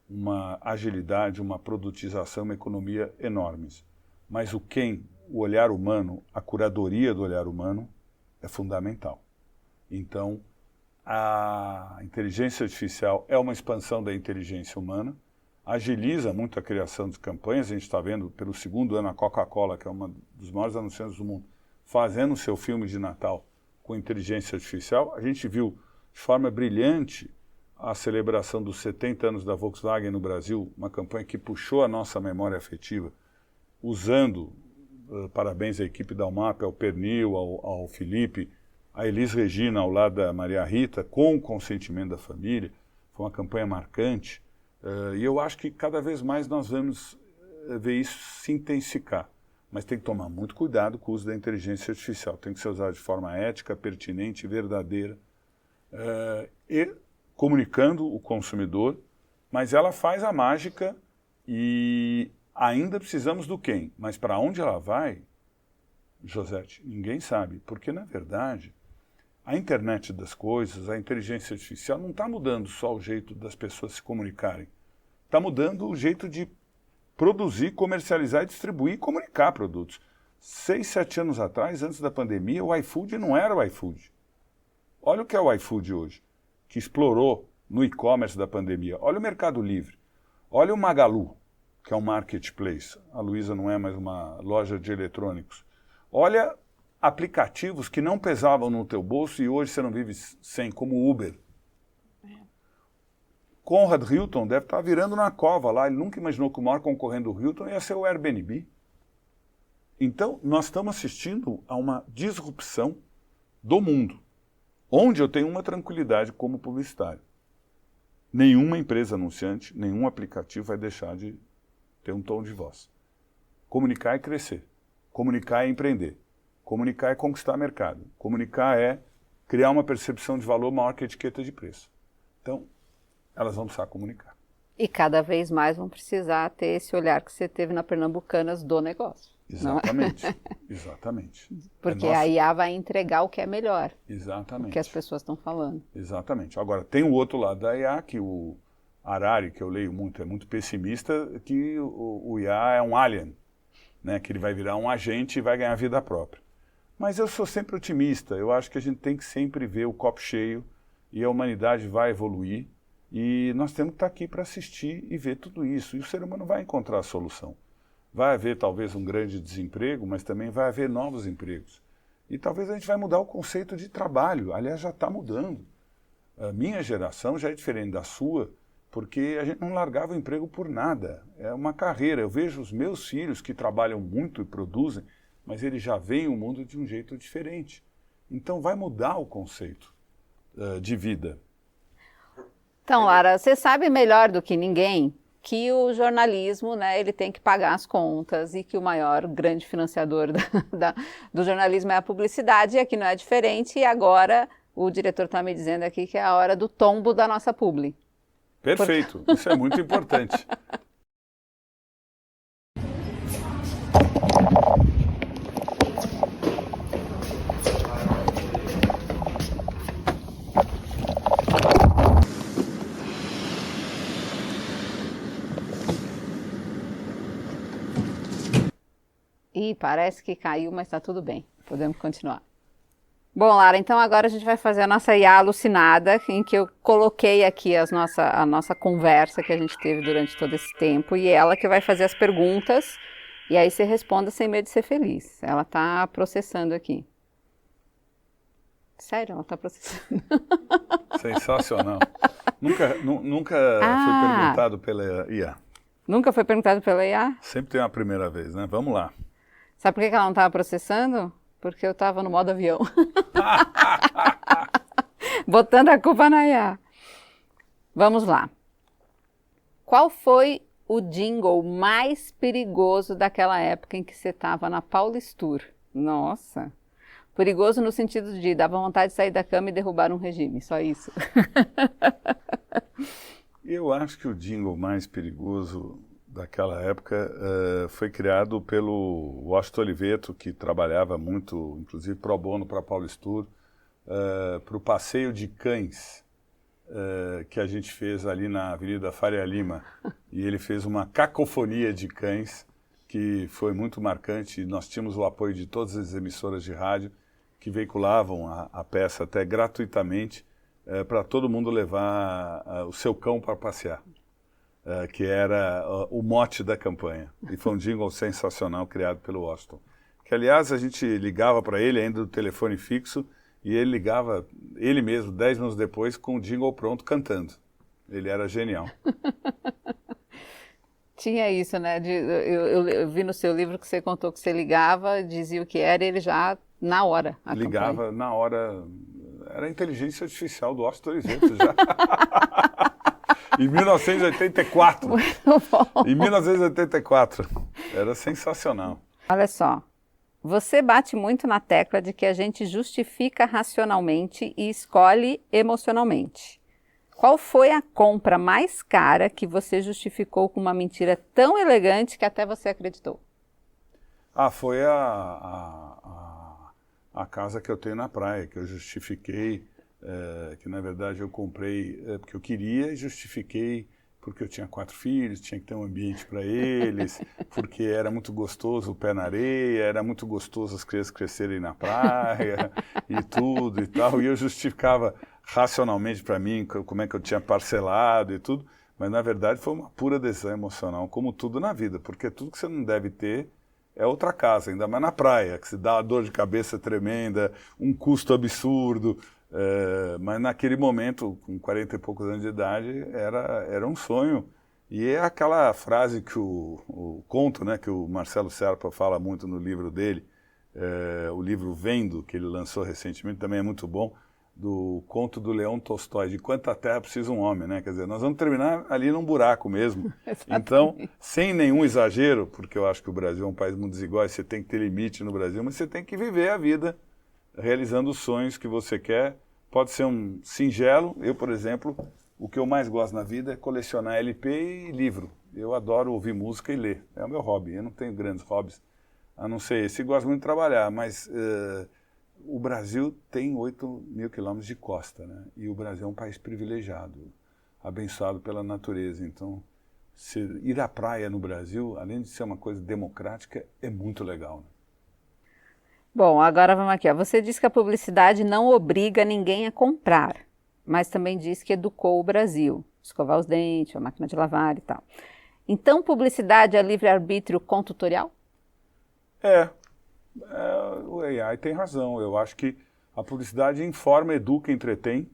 uma agilidade, uma produtização, uma economia enormes. Mas o quem, o olhar humano, a curadoria do olhar humano é fundamental. Então, a inteligência artificial é uma expansão da inteligência humana, agiliza muito a criação de campanhas. A gente está vendo pelo segundo ano a Coca-Cola, que é uma dos maiores anunciantes do mundo, fazendo o seu filme de Natal com inteligência artificial. A gente viu de forma brilhante a celebração dos 70 anos da Volkswagen no Brasil, uma campanha que puxou a nossa memória afetiva, usando, parabéns à equipe da UMAP, ao Pernil, ao Felipe, a Elis Regina ao lado da Maria Rita, com o consentimento da família. Foi uma campanha marcante. E eu acho que cada vez mais nós vamos ver isso se intensificar. Mas tem que tomar muito cuidado com o uso da inteligência artificial. Tem que ser usado de forma ética, pertinente, verdadeira, e comunicando o consumidor, mas ela faz a mágica e ainda precisamos do quem. Mas para onde ela vai, Josete, ninguém sabe. Porque, na verdade, a internet das coisas, a inteligência artificial não está mudando só o jeito das pessoas se comunicarem. Está mudando o jeito de produzir, comercializar, distribuir e comunicar produtos. 6, 7 anos atrás, antes da pandemia, o iFood não era o iFood. Olha o que é o iFood hoje, que explorou no e-commerce da pandemia. Olha o Mercado Livre. Olha o Magalu, que é um marketplace. A Luiza não é mais uma loja de eletrônicos. Olha aplicativos que não pesavam no teu bolso e hoje você não vive sem, como o Uber. Conrad Hilton deve estar virando na cova lá. Ele nunca imaginou que o maior concorrente do Hilton ia ser o Airbnb. Então, nós estamos assistindo a uma disrupção do mundo, onde eu tenho uma tranquilidade como publicitário. Nenhuma empresa anunciante, nenhum aplicativo vai deixar de ter um tom de voz. Comunicar é crescer. Comunicar é empreender. Comunicar é conquistar mercado. Comunicar é criar uma percepção de valor maior que a etiqueta de preço. Então, elas vão precisar comunicar. E cada vez mais vão precisar ter esse olhar que você teve na Pernambucanas do negócio. Exatamente, exatamente. Porque a IA vai entregar o que é melhor. Exatamente. O que as pessoas estão falando. Exatamente. Agora, tem o outro lado da IA, que o Harari, que eu leio muito, é muito pessimista, que o IA é um alien, né? Que ele vai virar um agente e vai ganhar vida própria. Mas eu sou sempre otimista. Eu acho que a gente tem que sempre ver o copo cheio e a humanidade vai evoluir. E nós temos que estar aqui para assistir e ver tudo isso. E o ser humano vai encontrar a solução. Vai haver talvez um grande desemprego, mas também vai haver novos empregos. E talvez a gente vai mudar o conceito de trabalho. Aliás, já está mudando. A minha geração já é diferente da sua, porque a gente não largava o emprego por nada. É uma carreira. Eu vejo os meus filhos que trabalham muito e produzem, mas eles já veem o mundo de um jeito diferente. Então vai mudar o conceito de vida. Então, Lara, você sabe melhor do que ninguém que o jornalismo, né, ele tem que pagar as contas e que o maior grande financiador do jornalismo é a publicidade, e aqui não é diferente, e agora o diretor está me dizendo aqui que é a hora do tombo da nossa publi. Perfeito, isso é muito importante. Ih, parece que caiu, mas está tudo bem. Podemos continuar. Bom, Lara, então agora a gente vai fazer a nossa IA alucinada, em que eu coloquei aqui a nossa conversa que a gente teve durante todo esse tempo, e ela que vai fazer as perguntas, e aí você responda sem medo de ser feliz. Ela está processando aqui. Sério, ela está processando. Sensacional. Nunca foi perguntado pela IA. Nunca foi perguntado pela IA? Sempre tem uma primeira vez, né? Vamos lá. Sabe por que ela não estava processando? Porque eu estava no modo avião. Botando a culpa na IA. Vamos lá. Qual foi o jingle mais perigoso daquela época em que você estava na Paulistur? Nossa. Perigoso no sentido de dava vontade de sair da cama e derrubar um regime. Só isso. Eu acho que o jingle mais perigoso daquela época foi criado pelo Washington Oliveto, que trabalhava muito, inclusive pro bono para Paulistur, para o passeio de cães que a gente fez ali na Avenida Faria Lima. E ele fez uma cacofonia de cães que foi muito marcante. Nós tínhamos o apoio de todas as emissoras de rádio que veiculavam a peça até gratuitamente para todo mundo levar o seu cão para passear. Que era o mote da campanha. E foi um jingle sensacional criado pelo Washington. Que, aliás, a gente ligava para ele ainda do telefone fixo e ele ligava, ele mesmo, 10 minutos depois, com o jingle pronto, cantando. Ele era genial. Tinha isso, né? Eu vi no seu livro que você contou que você ligava, dizia o que era e ele já, na hora, ligava campanha. Na hora. Era a inteligência artificial do Washington Oliveto já. Em 1984. Muito bom. Em 1984. Era sensacional. Olha só, você bate muito na tecla de que a gente justifica racionalmente e escolhe emocionalmente. Qual foi a compra mais cara que você justificou com uma mentira tão elegante que até você acreditou? Foi a casa que eu tenho na praia, que eu justifiquei. Que na verdade eu comprei porque eu queria e justifiquei porque eu tinha 4 filhos, tinha que ter um ambiente para eles, porque era muito gostoso o pé na areia, era muito gostoso as crianças crescerem na praia e tudo e tal, e eu justificava racionalmente para mim como é que eu tinha parcelado e tudo, mas na verdade foi uma pura decisão emocional, como tudo na vida, porque tudo que você não deve ter é outra casa, ainda mais na praia, que se dá uma dor de cabeça tremenda, um custo absurdo. Mas naquele momento, com 40 e poucos anos de idade, era um sonho. E é aquela frase que o conto, né, que o Marcelo Serpa fala muito no livro dele, o livro Vendo, que ele lançou recentemente, também é muito bom, do conto do Leão Tolstói, de quanta terra precisa um homem, né? Quer dizer, nós vamos terminar ali num buraco mesmo. Então, sem nenhum exagero, porque eu acho que o Brasil é um país muito desigual, e você tem que ter limite no Brasil, mas você tem que viver a vida realizando os sonhos que você quer. Pode ser um singelo. Eu, por exemplo, o que eu mais gosto na vida é colecionar LP e livro. Eu adoro ouvir música e ler. É o meu hobby. Eu não tenho grandes hobbies, a não ser esse. Gosto muito de trabalhar, mas o Brasil tem 8.000 quilômetros de costa, né? E o Brasil é um país privilegiado, abençoado pela natureza. Então, ir à praia no Brasil, além de ser uma coisa democrática, é muito legal, né? Bom, agora vamos aqui. Você diz que a publicidade não obriga ninguém a comprar, mas também diz que educou o Brasil. Escovar os dentes, a máquina de lavar e tal. Então, publicidade é livre-arbítrio com tutorial? O AI tem razão. Eu acho que a publicidade informa, educa, entretém.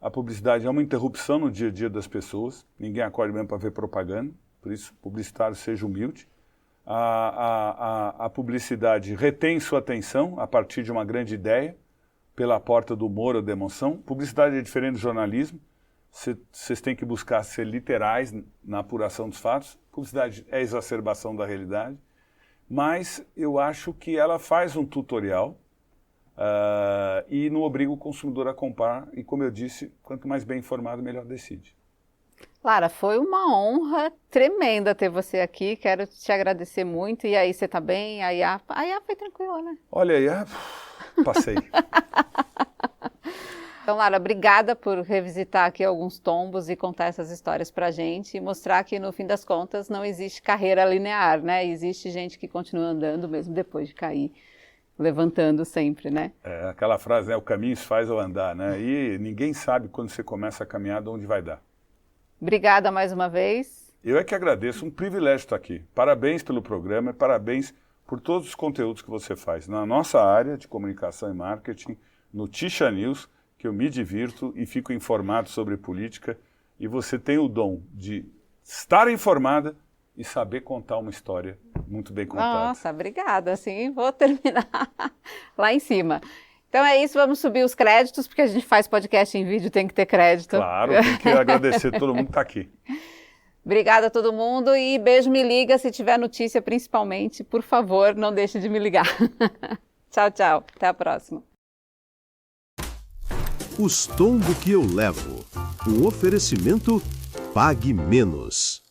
A publicidade é uma interrupção no dia a dia das pessoas. Ninguém acorda mesmo para ver propaganda. Por isso, publicitário, seja humilde. A publicidade retém sua atenção a partir de uma grande ideia, pela porta do humor ou da emoção. Publicidade é diferente do jornalismo. Vocês têm que buscar ser literais na apuração dos fatos. Publicidade é a exacerbação da realidade. Mas eu acho que ela faz um tutorial e não obriga o consumidor a comprar. E como eu disse, quanto mais bem informado, melhor decide. Lara, foi uma honra tremenda ter você aqui, quero te agradecer muito. E aí, você tá bem? A IA foi tranquila, né? Olha aí, passei. Então, Lara, obrigada por revisitar aqui alguns tombos e contar essas histórias pra gente e mostrar que, no fim das contas, não existe carreira linear, né? Existe gente que continua andando mesmo depois de cair, levantando sempre, né? É aquela frase, né? O caminho se faz ao andar, né? E ninguém sabe quando você começa a caminhar de onde vai dar. Obrigada mais uma vez. Eu é que agradeço, um privilégio estar aqui. Parabéns pelo programa, parabéns por todos os conteúdos que você faz. Na nossa área de comunicação e marketing, no Tisha News, que eu me divirto e fico informado sobre política, e você tem o dom de estar informada e saber contar uma história muito bem contada. Nossa, obrigada. Assim, vou terminar lá em cima. Então é isso, vamos subir os créditos, porque a gente faz podcast em vídeo, tem que ter crédito. Claro, tem que agradecer todo mundo que está aqui. Obrigada a todo mundo e beijo, me liga se tiver notícia, principalmente. Por favor, não deixe de me ligar. Tchau, tchau. Até a próxima. Os tombos que eu levo. Um oferecimento Pague Menos.